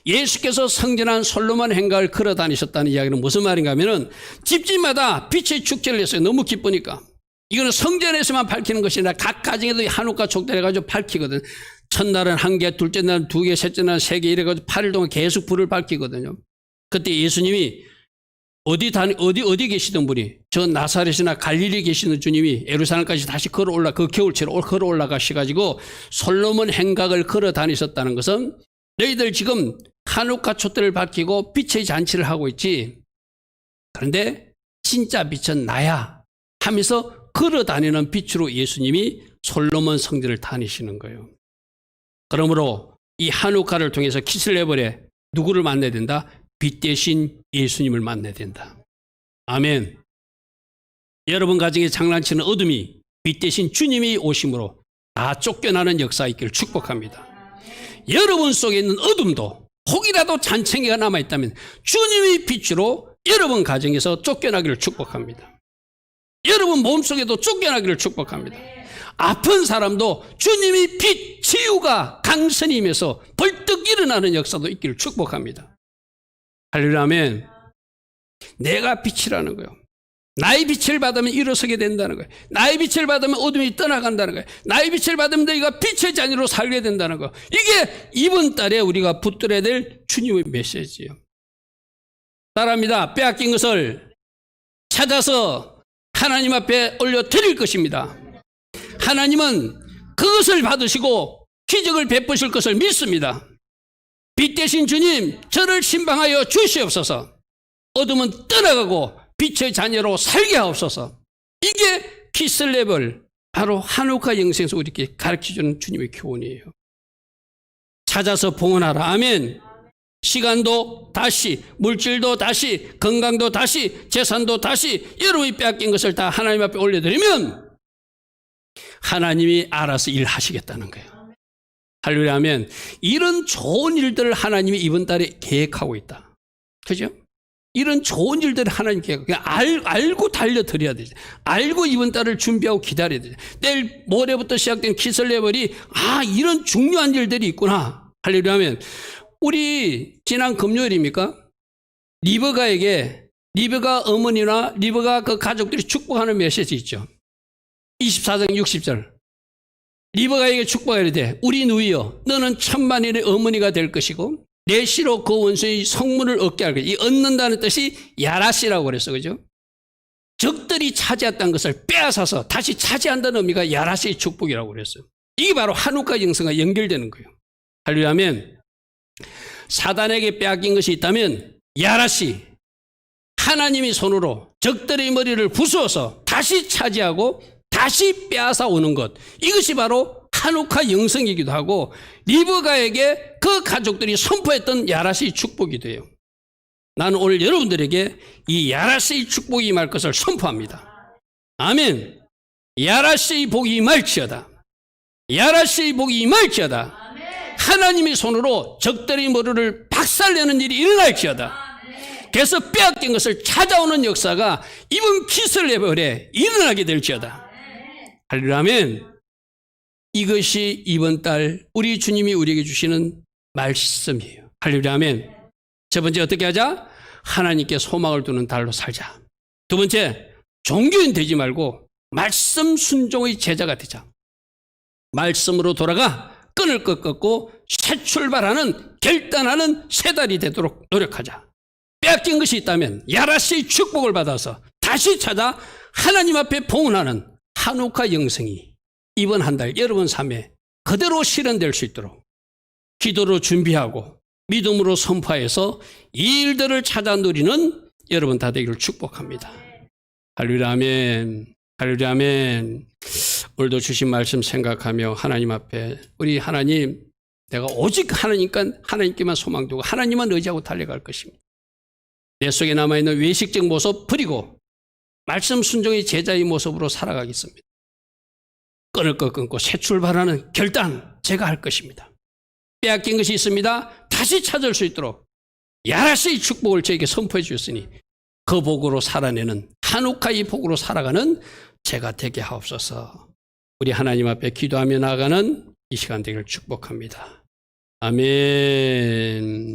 예수께서 성전한 솔로몬 행각을 걸어 다니셨다는 이야기는 무슨 말인가 하면은 집집마다 빛의 축제를 했어요. 너무 기쁘니까. 이거는 성전에서만 밝히는 것이 아니라 각 가정에도 하누카 촛대를 가지고 밝히거든. 첫날은 1개, 둘째 날은 2개, 셋째 날은 3개 이래가지고 8일 동안 계속 불을 밝히거든요. 그때 예수님이 어디 계시던 분이 저 나사렛이나 갈릴리 계시는 주님이 예루살렘까지 다시 그 겨울철에 걸어 올라가셔가지고 솔로몬 행각을 걸어 다니셨다는 것은 너희들 지금 한우카 촛대를 밝히고 빛의 잔치를 하고 있지. 그런데 진짜 빛은 나야 하면서 걸어 다니는 빛으로 예수님이 솔로몬 성전을 다니시는 거예요. 그러므로 이 한우카를 통해서 키슬레벌에 누구를 만나야 된다? 빛 대신 예수님을 만나야 된다. 아멘. 여러분 가정에 장난치는 어둠이 빛 대신 주님이 오심으로 다 쫓겨나는 역사 있기를 축복합니다. 여러분 속에 있는 어둠도 혹이라도 잔챙이가 남아있다면 주님의 빛으로 여러분 가정에서 쫓겨나기를 축복합니다. 여러분 몸속에도 쫓겨나기를 축복합니다. 아픈 사람도 주님의 빛, 치유가 강선이 임해서 벌떡 일어나는 역사도 있기를 축복합니다. 할렐루야. 아멘. 내가 빛이라는 거예요. 나의 빛을 받으면 일어서게 된다는 거예요. 나의 빛을 받으면 어둠이 떠나간다는 거예요. 나의 빛을 받으면 너희가 빛의 자녀로 살게 된다는 거예요. 이게 이번 달에 우리가 붙들어야 될 주님의 메시지예요. 따라합니다. 빼앗긴 것을 찾아서 하나님 앞에 올려드릴 것입니다. 하나님은 그것을 받으시고 기적을 베푸실 것을 믿습니다. 빛 대신 주님, 저를 신방하여 주시옵소서. 어둠은 떠나가고 빛의 자녀로 살게 하옵소서. 이게 키슬레벌, 바로 한우카 영생에서 우리에게 가르쳐주는 주님의 교훈이에요. 찾아서 봉헌하라. 아멘. 시간도 다시, 물질도 다시, 건강도 다시, 재산도 다시, 여러분이 빼앗긴 것을 다 하나님 앞에 올려드리면 하나님이 알아서 일하시겠다는 거예요. 할렐루야. 하면 이런 좋은 일들을 하나님이 이번 달에 계획하고 있다. 그죠? 이런 좋은 일들을 하나님 계획하고 알고 달려드려야 되죠. 알고 이번 달을 준비하고 기다려야 되죠. 내일 모레부터 시작된 키슬레벌이 이런 중요한 일들이 있구나. 할렐루야. 하면 우리 지난 금요일입니까? 리브가 어머니나 리브가 그 가족들이 축복하는 메시지 있죠. 24장 60절. 리브가에게 축복해야 돼. 우리 누이여, 너는 천만인의 어머니가 될 것이고 내 씨로 그 원수의 성문을 얻게 할 것이다. 이 얻는다는 뜻이 야라시라고 그랬어. 그죠? 적들이 차지했다는 것을 빼앗아서 다시 차지한다는 의미가 야라시의 축복이라고 그랬어요. 이게 바로 한우카 영성과 연결되는 거예요. 할렐루야. 하면 사단에게 빼앗긴 것이 있다면 야라시, 하나님이 손으로 적들의 머리를 부수어서 다시 차지하고 다시 빼앗아 오는 것, 이것이 바로 한우카 영성이기도 하고 리브가에게 그 가족들이 선포했던 야라시의 축복이 돼요. 나는 오늘 여러분들에게 이 야라시의 축복이 임할 것을 선포합니다. 아멘. 야라시의 복이 임할지어다. 야라시의 복이 임할지어다. 하나님의 손으로 적들의 머리를 박살내는 일이 일어날지어다. 그래서 빼앗긴 것을 찾아오는 역사가 이번 키슬레벌에 일어나게 될지어다. 할렐루야. 아멘. 이것이 이번 달 우리 주님이 우리에게 주시는 말씀이에요. 할렐루야. 아멘. 첫 번째 어떻게 하자? 하나님께 소망을 두는 달로 살자. 두 번째, 종교인 되지 말고 말씀 순종의 제자가 되자. 말씀으로 돌아가 끈을 꺾고 새 출발하는 결단하는 새 달이 되도록 노력하자. 빼앗긴 것이 있다면 야라시의 축복을 받아서 다시 찾아 하나님 앞에 봉헌하는 한우카 영성이 이번 한 달 여러분 삶에 그대로 실현될 수 있도록 기도로 준비하고 믿음으로 선포해서 이 일들을 찾아 누리는 여러분 다 되기를 축복합니다. 할렐루야. 아멘. 할렐루야. 아멘. 오늘도 주신 말씀 생각하며 하나님 앞에 우리 하나님, 내가 오직 하나님께만 소망 두고 하나님만 의지하고 달려갈 것입니다. 내 속에 남아있는 외식적 모습 버리고 말씀 순종의 제자의 모습으로 살아가겠습니다. 끈을 끊고 새 출발하는 결단 제가 할 것입니다. 빼앗긴 것이 있습니다. 다시 찾을 수 있도록 야라시의 축복을 저에게 선포해 주셨으니 그 복으로 살아내는 한우카의 복으로 살아가는 제가 되게 하옵소서. 우리 하나님 앞에 기도하며 나아가는 이 시간 되기를 축복합니다. 아멘.